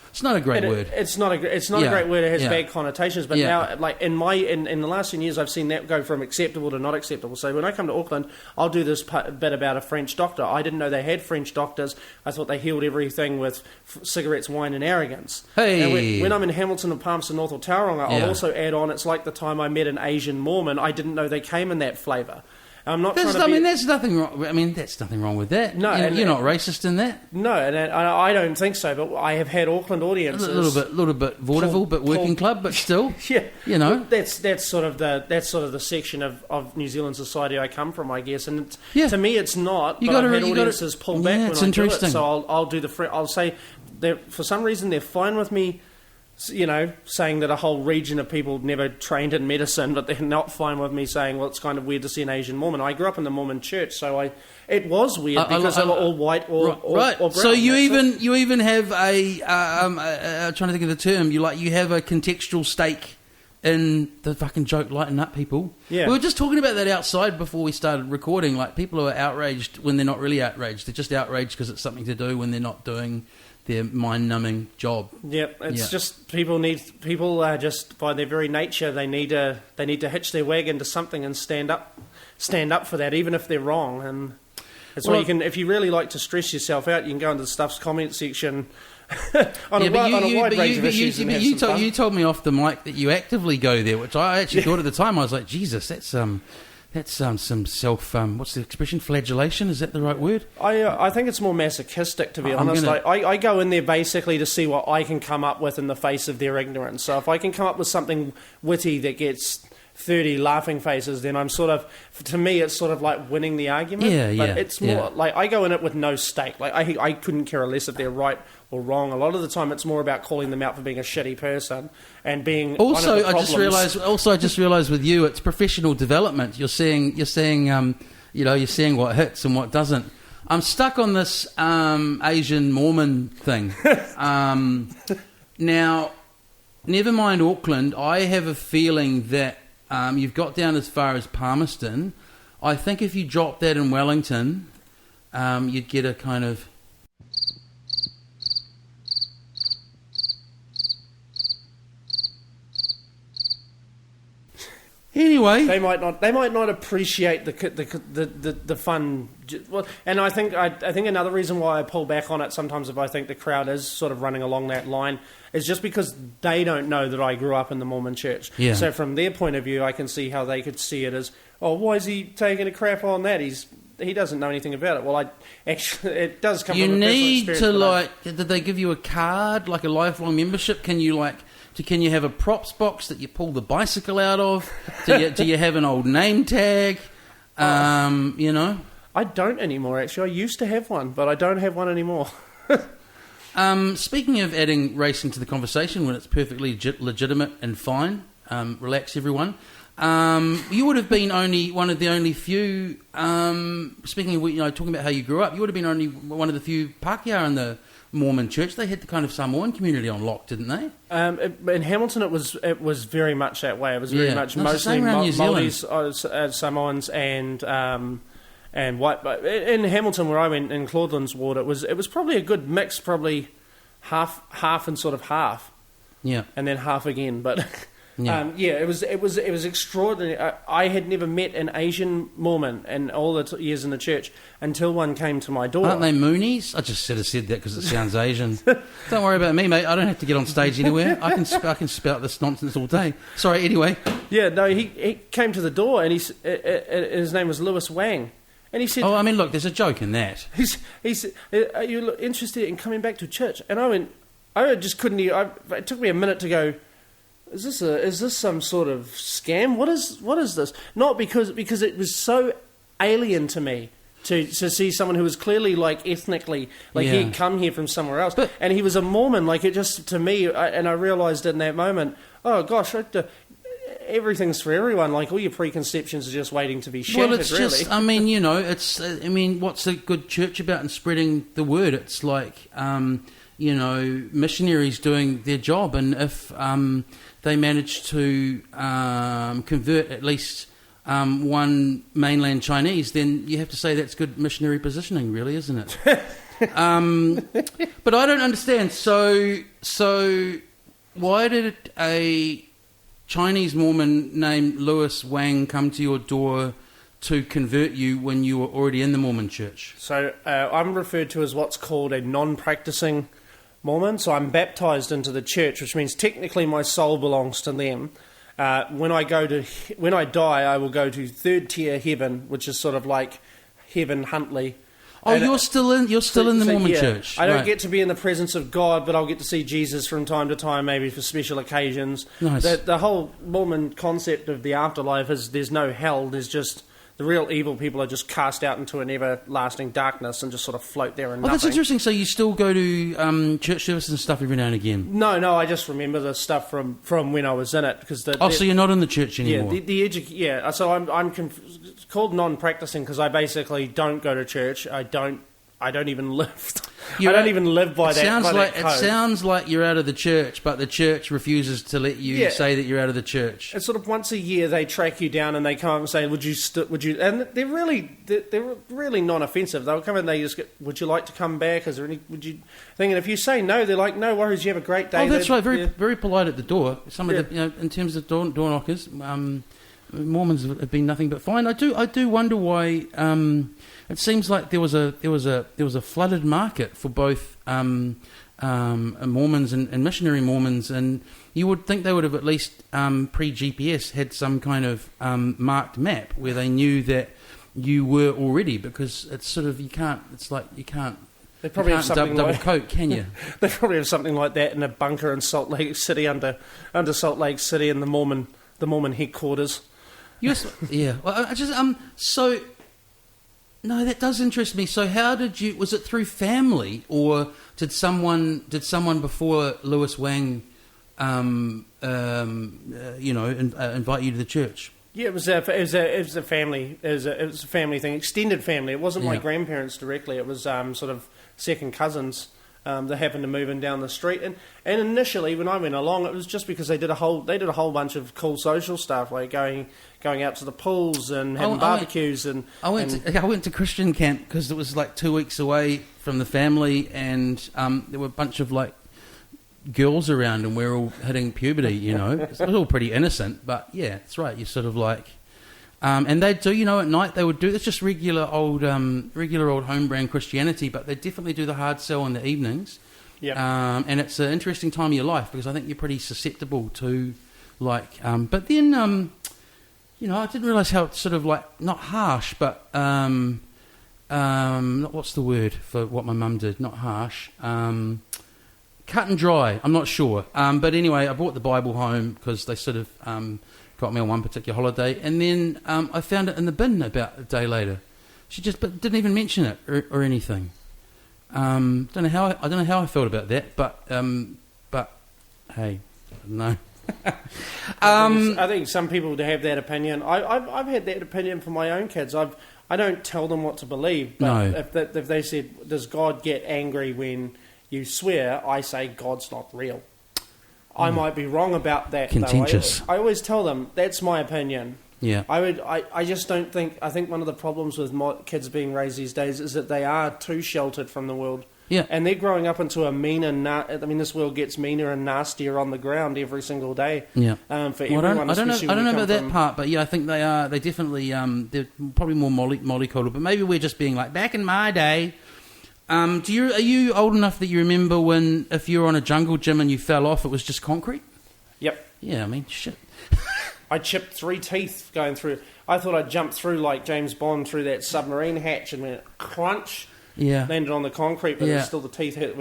It's not a great word. It's not a great word. It has bad connotations. But now, like in the last 10 years, I've seen that go from acceptable to not acceptable. So when I come to Auckland, I'll do this bit about a French doctor. I didn't know they had French doctors. I thought they healed everything with cigarettes, wine, and arrogance. Hey, and when I'm in Hamilton and Palmerston North or Tauranga, I'll also add on. It's like the time I met an Asian Mormon. I didn't know they came in that flavour. I'm not trying to be... there's nothing wrong. I mean, that's nothing wrong with that. No, you're not racist in that. No, and I don't think so. But I have had Auckland audiences, a little bit vaudeville, but working club, but still, that's sort of the section of New Zealand society I come from, I guess. And to me, it's not. I've had audiences pull back when I do it. So I'll do I'll say that for some reason they're fine with me saying that a whole region of people never trained in medicine, but they're not fine with me saying, well, it's kind of weird to see an Asian Mormon. I grew up in the Mormon church, so it was weird because they were all white or brown. So you even have I'm trying to think of the term. You have a contextual stake in the fucking joke, lighten up, people. Yeah. We were just talking about that outside before we started recording. Like, people are outraged when they're not really outraged. They're just outraged because it's something to do when they're not doing their mind-numbing job. Yep, it's just people are just by their very nature they need to hitch their wagon to something and stand up for that, even if they're wrong. And that's why if you really like to stress yourself out, you can go into the Stuff's comment section on a wide range of issues. You told me off the mic that you actively go there, which I actually thought at the time. I was like, Jesus, that's some self what's the expression, flagellation, is that the right word? I think it's more masochistic, to be honest. I go in there basically to see what I can come up with in the face of their ignorance. So if I can come up with something witty that gets 30 laughing faces, then I'm to me it's sort of like winning the argument. But it's more like I go in it with no stake. Like I couldn't care less if they're right or wrong. A lot of the time it's more about calling them out for being a shitty person and being also one of the I just realized with you it's professional development. You're seeing what hits and what doesn't. I'm stuck on this Asian Mormon thing. Now, never mind Auckland, I have a feeling that you've got down as far as Palmerston. I think if you drop that in Wellington, you'd get a kind of... Anyway, they might not appreciate the fun. Well, and I think another reason why I pull back on it sometimes, if I think the crowd is sort of running along that line, is just because they don't know that I grew up in the Mormon church. Yeah. So from their point of view, I can see how they could see it as, oh, why is he taking a crap on that? He doesn't know anything about it. Well, it does come from a personal experience. You need to did they give you a card, like a lifelong membership? Can you have a props box that you pull the bicycle out of? Do you have an old name tag? I don't anymore, actually. I used to have one, but I don't have one anymore. Speaking of adding race into the conversation when it's perfectly legitimate and fine, relax everyone. You would have been one of the only few, speaking of, talking about how you grew up, you would have been only one of the few Pākehā in the Mormon church. They had the kind of Samoan community on lock, didn't they? In Hamilton, it was very much that way. It was very much mostly Māoris, Samoans, and white. But in Hamilton, where I went in Claudelands Ward, it was probably a good mix, probably half and sort of half, and then half again. But it was extraordinary. I had never met an Asian Mormon in all the years in the church until one came to my door. Aren't they Moonies? I just should have said that because it sounds Asian. Don't worry about me, mate. I don't have to get on stage anywhere. I can spout this nonsense all day. Sorry, anyway. Yeah, no, he came to the door and his name was Lewis Wang. And he said... Oh, I mean, look, there's a joke in that. He said, are you interested in coming back to church? And I just couldn't... It took me a minute to go... Is this some sort of scam? What is this? Not because it was so alien to me to see someone who was clearly ethnically he'd come here from somewhere else, and he was a Mormon. It just to me, and I realised in that moment, oh gosh, everything's for everyone. All your preconceptions are just waiting to be shattered. Well, it's really. just what's a good church about in spreading the word? It's missionaries doing their job, and if they manage to convert at least one mainland Chinese, then you have to say that's good missionary positioning, really, isn't it? But I don't understand. So why did a Chinese Mormon named Lewis Wang come to your door to convert you when you were already in the Mormon church? So I'm referred to as what's called a non-practicing Mormon, so I'm baptised into the church, which means technically my soul belongs to them. When I die, I will go to third tier heaven, which is sort of like heaven Huntley. Oh, and you're still in the Mormon church. I don't get to be in the presence of God, but I'll get to see Jesus from time to time, maybe for special occasions. Nice. The whole Mormon concept of the afterlife is there's no hell. There's just the real evil people are just cast out into an everlasting darkness and just sort of float there and Oh, nothing. that's interesting. So you still go to church services and stuff every now and again? No, I just remember the stuff from when I was in it because So you're not in the church anymore? So I'm called non-practicing because I basically don't go to church. I don't even live. I don't even live by that. It sounds like you're out of the church, but the church refuses to let you say that you're out of the church. It's sort of once a year they track you down and they come up and say, "Would you?" And they're really non-offensive. They'll come in and they just get, "Would you like to come back? Is there any? Would you?" Thing, and if you say no, they're like, "No worries. You have a great day." Oh, that's right. Very polite at the door. Some of the in terms of door knockers. Mormons have been nothing but fine. I do wonder why. It seems like there was a flooded market for both Mormons and missionary Mormons, and you would think they would have at least pre-GPS had some kind of marked map where they knew that you were already, because it's sort of you can't. They probably have something double like coat, can you? They probably have something like that in a bunker in Salt Lake City under Salt Lake City in the Mormon headquarters. Yes, yeah. Well, so. No, that does interest me. So how did you... Was it through family, or did someone before Louis Wang, invite you to the church? Yeah, it was a family. It was a family thing, extended family. It wasn't my grandparents directly. It was sort of second cousins that happened to move in down the street. And initially, when I went along, it was just because they did a whole bunch of cool social stuff, like going out to the pools and having barbecues. I went to Christian camp because it was like 2 weeks away from the family, and there were a bunch of like girls around, and we're all hitting puberty. You know, it was all pretty innocent. But yeah, that's right. You sort of like, and they do. You know, at night they would do. It's just regular old home brand Christianity, but they definitely do the hard sell in the evenings. Yeah. And it's an interesting time of your life because I think you're pretty susceptible to like. But then. I didn't realise how it's sort of like, not harsh, but, what's the word for what my mum did? Not harsh. Cut and dry, I'm not sure. But anyway, I brought the Bible home because they sort of got me on one particular holiday, and then I found it in the bin about a day later. She just didn't even mention it or anything. I don't know how I felt about that, but hey, no. I think some people have that opinion. I've had that opinion for my own kids. I don't tell them what to believe, but if they said, "Does God get angry when you swear?" I say, "God's not real." I might be wrong about that. Contentious. I always tell them that's my opinion. Yeah. I just don't think. I think one of the problems with kids being raised these days is that they are too sheltered from the world. Yeah. And they're growing up into a this world gets meaner and nastier on the ground every single day. Yeah. For everyone, I don't know about that part, but yeah, I think they are. They definitely. They're probably more mollycoddled, but maybe we're just being like back in my day. Are you old enough that you remember when if you were on a jungle gym and you fell off, it was just concrete? Yep. Yeah, I mean shit. I chipped 3 teeth going through. I thought I'd jump through like James Bond through that submarine hatch and went crunch. Yeah. Landed on the concrete, but still the teeth hurt.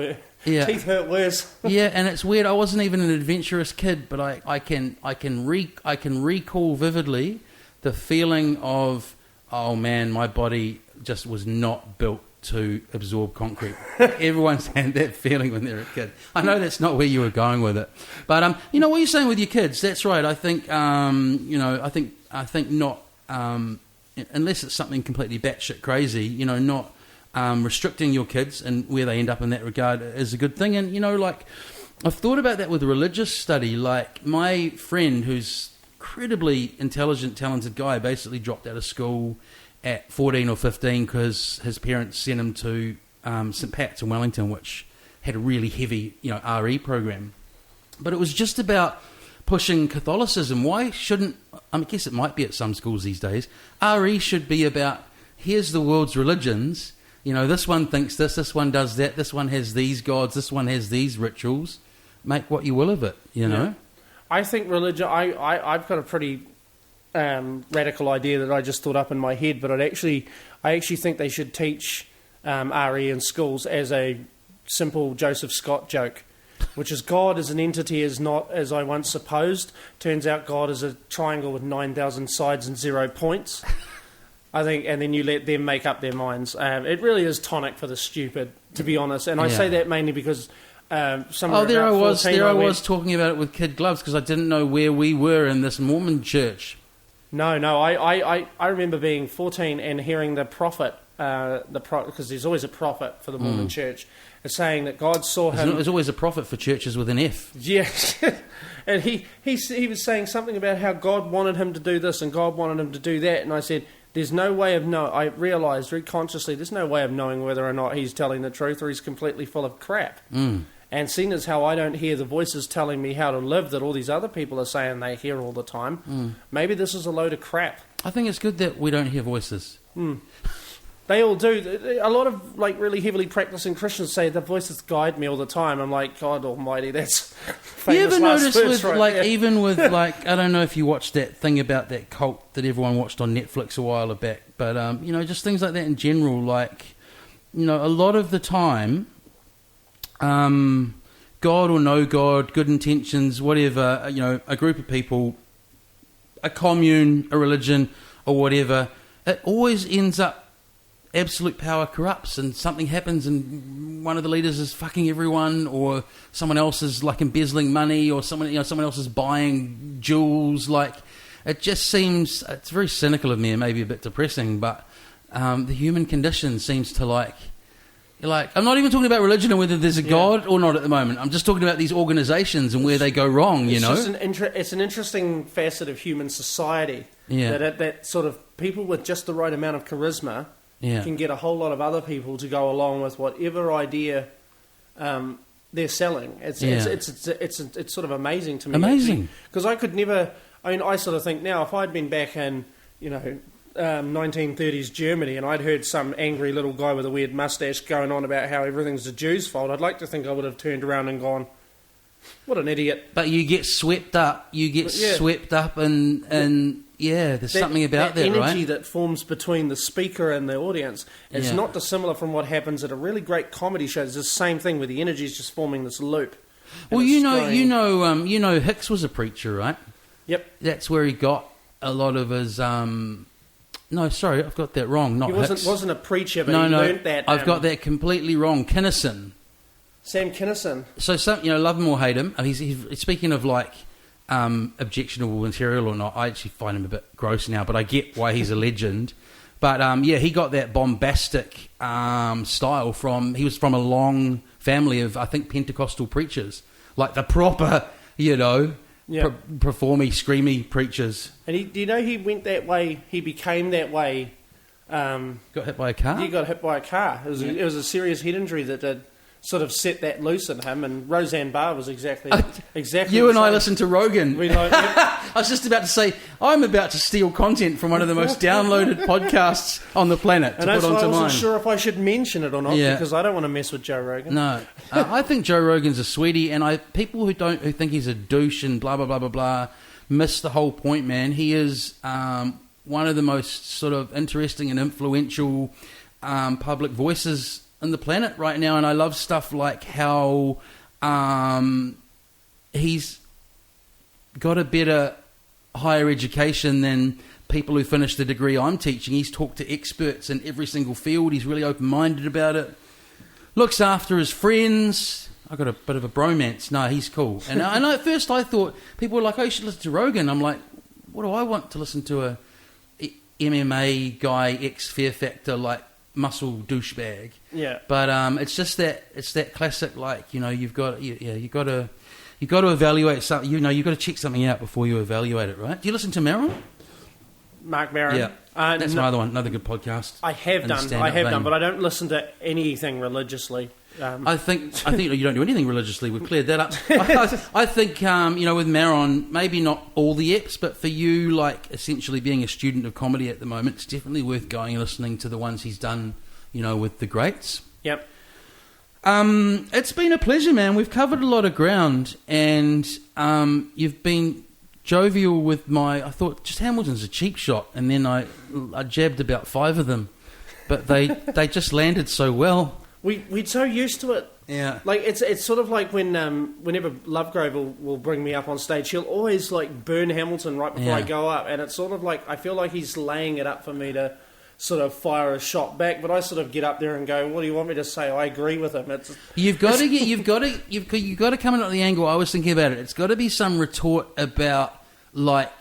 Yeah. Teeth hurt worse. Yeah, and it's weird. I wasn't even an adventurous kid, but I can recall vividly the feeling of, oh man, my body just was not built to absorb concrete. Everyone's had that feeling when they're a kid. I know that's not where you were going with it, but what you're saying with your kids, that's right. I think I think not unless it's something completely batshit crazy. Not. Restricting your kids and where they end up in that regard is a good thing. And, I've thought about that with religious study. Like, my friend, who's incredibly intelligent, talented guy, basically dropped out of school at 14 or 15 because his parents sent him to St. Pat's in Wellington, which had a really heavy, RE program. But it was just about pushing Catholicism. Why shouldn't... I guess it might be at some schools these days. RE should be about, here's the world's religions... this one thinks this one does that, this one has these gods, this one has these rituals. Make what you will of it, Yeah. I think religion... I've got a pretty radical idea that I just thought up in my head, but I actually think they should teach RE in schools as a simple Joseph Scott joke, which is God as an entity is not as I once supposed. Turns out God is a triangle with 9,000 sides and 0 points. I think, and then you let them make up their minds. It really is tonic for the stupid, to be honest. And I say that mainly because somewhere there I about was. 14 There I went, was talking about it with kid gloves because I didn't know where we were in this Mormon church. No, I remember being 14 and hearing the prophet, because there's always a prophet for the Mormon church, saying that God saw him. There's always a prophet for churches with an F. Yes, and he was saying something about how God wanted him to do this and God wanted him to do that, and I said, there's no way of I realised very consciously, there's no way of knowing whether or not he's telling the truth or he's completely full of crap. And seeing as how I don't hear the voices telling me how to live that all these other people are saying they hear all the time, maybe this is a load of crap. I think it's good that we don't hear voices. They all do. A lot of really heavily practicing Christians say the voices guide me all the time. I'm like, God Almighty, that's famous. You ever last notice verse with right there. even with I don't know if you watched that thing about that cult that everyone watched on Netflix a while back, but just things like that in general. A lot of the time, God or no God, good intentions, whatever. A group of people, a commune, a religion, or whatever. It always ends up. Absolute power corrupts, and something happens, and one of the leaders is fucking everyone, or someone else is embezzling money, or someone else is buying jewels. It just seems it's very cynical of me and maybe a bit depressing, but the human condition seems to I'm not even talking about religion and whether there's a God or not at the moment. I'm just talking about these organisations and where they go wrong. It's an interesting facet of human society. Yeah. That sort of people with just the right amount of charisma. Can get a whole lot of other people to go along with whatever idea they're selling. It's sort of amazing to me. Amazing. Because I could never. I sort of think now if I'd been back in 1930s Germany and I'd heard some angry little guy with a weird mustache going on about how everything's the Jews' fault, I'd like to think I would have turned around and gone, "What an idiot!" But you get swept up. Swept up and. Yeah, there's something about that, right? That energy that forms between the speaker and the audience is not dissimilar from what happens at a really great comedy show. It's the same thing where the energy is just forming this loop. Well, Hicks was a preacher, right? Yep. That's where he got a lot of his. No, sorry, I've got that wrong. Not Hicks. He wasn't a preacher, but he learnt that. I've got that completely wrong. Kinison. Sam Kinison. So love him or hate him. He's speaking of objectionable material or not, I actually find him a bit gross now, but I get why he's a legend. But he got that bombastic style he was from a long family of, I think, Pentecostal preachers, like the proper, performy, screamy preachers. And he went that way, he became that way. Got hit by a car? He got hit by a car. It was a serious head injury that did sort of set that loose in him, and Roseanne Barr was exactly. You and I listened to Rogan. Yep. I was just about to say, I'm about to steal content from one of the most downloaded podcasts on the planet to put onto mine. I wasn't sure if I should mention it or not, because I don't want to mess with Joe Rogan. No, I think Joe Rogan's a sweetie, and people who think he's a douche and blah blah blah blah blah miss the whole point, man. He is one of the most sort of interesting and influential public voices on the planet right now, and I love stuff like how he's got a better higher education than people who finish the degree I'm teaching. He's talked to experts in every single field. He's really open-minded about it. Looks after his friends. I got a bit of a bromance. No, he's cool. And at first I thought people were like, "Oh, you should listen to Rogan." I'm like, what do I want to listen to a MMA guy, ex-Fear Factor, muscle douchebag? Yeah. But it's that classic, you've got to evaluate something. You've got to check something out before you evaluate it, right? Do you listen to Maron? Mark Maron. Yeah. That's another one, another good podcast. I have done, but I don't listen to anything religiously. I think you don't do anything religiously. We've cleared that up. I think with Maron, maybe not all the eps, but for you, essentially being a student of comedy at the moment, it's definitely worth going and listening to the ones he's done, with the greats. Yep. It's been a pleasure, man. We've covered a lot of ground, and you've been jovial with I thought just Hamilton's a cheap shot, and then I jabbed about 5 of them, but they just landed so well. We're so used to it. Yeah. It's sort of like whenever Lovegrove will bring me up on stage, he'll always burn Hamilton right before I go up, and it's sort of like I feel like he's laying it up for me to sort of fire a shot back, but I sort of get up there and go, what do you want me to say? I agree with him. You've got to come in at the angle I was thinking about it. It's got to be some retort about, like,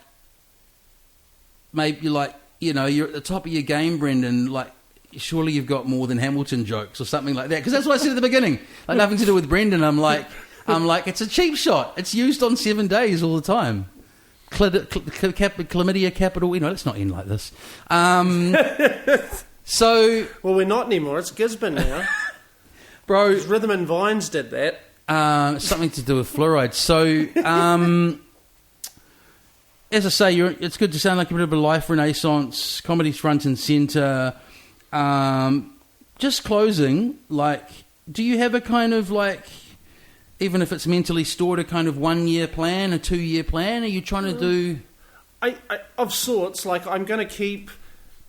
maybe, like, you know, you're at the top of your game, Brendan, like, surely you've got more than Hamilton jokes or something like that. Because that's what I said at the beginning. Like, nothing to do with Brendan. I'm like, it's a cheap shot. It's used on 7 days all the time. Chlamydia capital, you know, let's not end like this. So, well, we're not anymore. It's Gisborne now. Bro. Rhythm and Vines did that. Something to do with fluoride. So, as I say, it's good to sound like a bit of a life renaissance, comedy's front and centre. Just closing, like, do you have a kind of, like, even if it's mentally stored, a kind of 1 year plan, a 2 year plan? Are you trying to do... I of sorts, like, I'm going to keep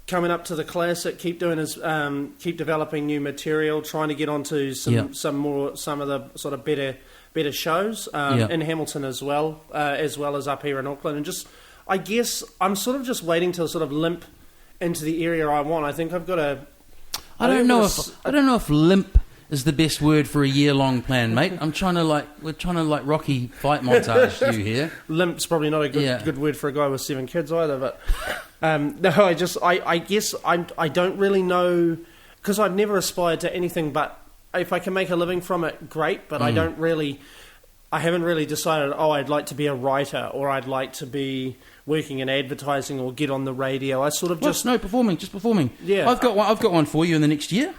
coming up to the classic, keep developing new material, trying to get onto some of the sort of better shows in Hamilton as well as up here in Auckland, and just, I guess I'm sort of just waiting to sort of limp into the area I want. I think I've got a... I don't know if limp is the best word for a year-long plan, mate. We're trying to Rocky fight montage you here. Limp's probably not a good word for a guy with 7 kids either, but no, I guess I don't really know, because I've never aspired to anything, but if I can make a living from it, great, but I haven't really decided, I'd like to be a writer, or I'd like to be working in advertising or get on the radio. I sort of performing. Yeah. I've got one for you in the next year.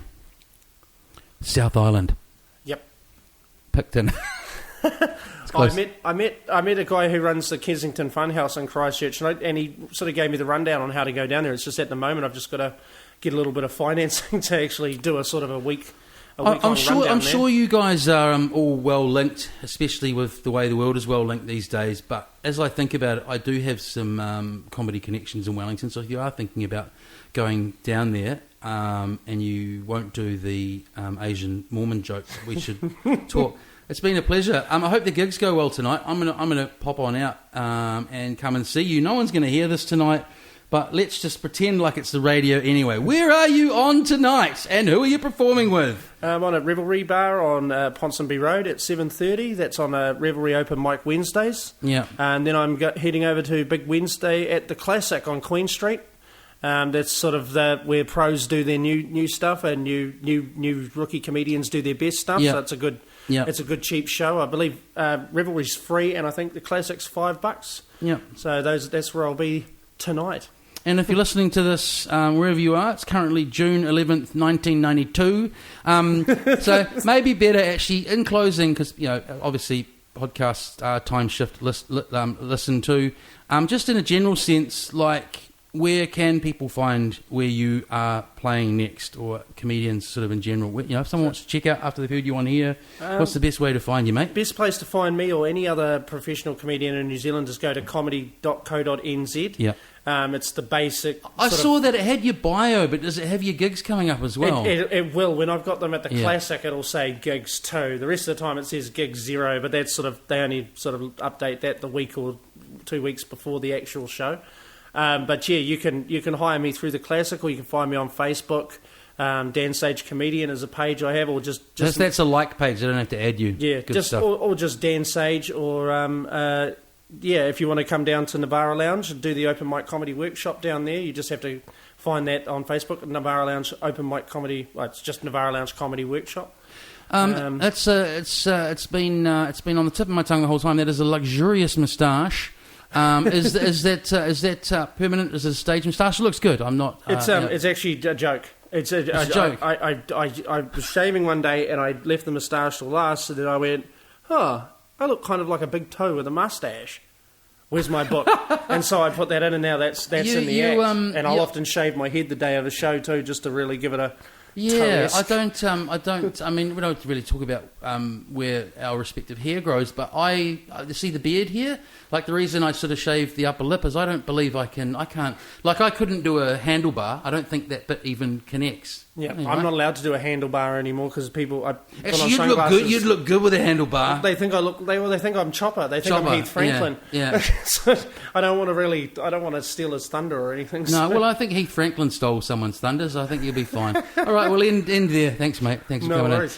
South Island. Yep. Picton. I met a guy who runs the Kensington Funhouse in Christchurch, and he sort of gave me the rundown on how to go down there. It's just at the moment I've just got to get a little bit of financing to actually do a sort of a week. I'm sure you guys are all well linked, especially with the way the world is well linked these days. But as I think about it, I do have some comedy connections in Wellington. So if you are thinking about going down there, and you won't do the Asian Mormon joke, we should talk. It's been a pleasure. I hope the gigs go well tonight. I'm gonna pop on out and come and see you. No one's gonna hear this tonight, but let's just pretend like it's the radio anyway. Where are you on tonight, and who are you performing with? I'm on a Revelry bar on Ponsonby Road at 7:30. That's on a Revelry Open Mic Wednesdays. Yeah. And then I'm heading over to Big Wednesday at the Classic on Queen Street. That's sort of where pros do their new stuff, and new rookie comedians do their best stuff. Yep. So it's a good cheap show. I believe Revelry's free, and I think the Classic's $5. Yeah. So that's where I'll be tonight. And if you're listening to this wherever you are, it's currently June 11th, 1992. So maybe better actually, in closing, because, you know, obviously podcast time shift listen to, just in a general sense, like, where can people find where you are playing next, or comedians sort of in general? You know, if someone wants to check out after they've heard you on here, what's the best way to find you, mate? Best place to find me or any other professional comedian in New Zealand is go to comedy.co.nz. Yeah. It's the basic... I saw that it had your bio, but does it have your gigs coming up as well? It will. When I've got them at the Classic, it'll say gigs 2. The rest of the time it says gigs 0, but that's they only sort of update that the week or 2 weeks before the actual show. But yeah, you can hire me through the Classic, or you can find me on Facebook. Dan Sage Comedian is a page I have, or just that's a like page. I don't have to add you. Yeah, good stuff. Or just Dan Sage, or if you want to come down to Navara Lounge and do the open mic comedy workshop down there, you just have to find that on Facebook. Navara Lounge open mic comedy. Well, it's just Navara Lounge comedy workshop. It's been on the tip of my tongue the whole time. That is a luxurious moustache. Is that permanent? Is it a stage moustache? It looks good. I'm not. It's actually a joke. It's a joke. I was shaving one day and I left the moustache till last, and then I went, I look kind of like a big toe with a moustache. Where's my book? And so I put that in, and now that's in the act. And I'll often shave my head the day of the show too, just to really give it a. Yeah, I don't. I mean, we don't really talk about where our respective hair grows, but I see the beard here. Like, the reason I sort of shave the upper lip is I don't believe I can't. Like, I couldn't do a handlebar. I don't think that bit even connects. Yeah, Anyway. I'm not allowed to do a handlebar anymore because people. I put on Actually, you'd look sunglasses. good. You'd look good with a handlebar. They think I look. They think I'm Chopper. They think Chopper, I'm Heath Franklin. yeah. So I don't want to really. I don't want to steal his thunder or anything. No, so- well, I think Heath Franklin stole someone's thunder, so I think you'll be fine. All right, we'll end there. Thanks, mate. Thanks for No coming worries. in.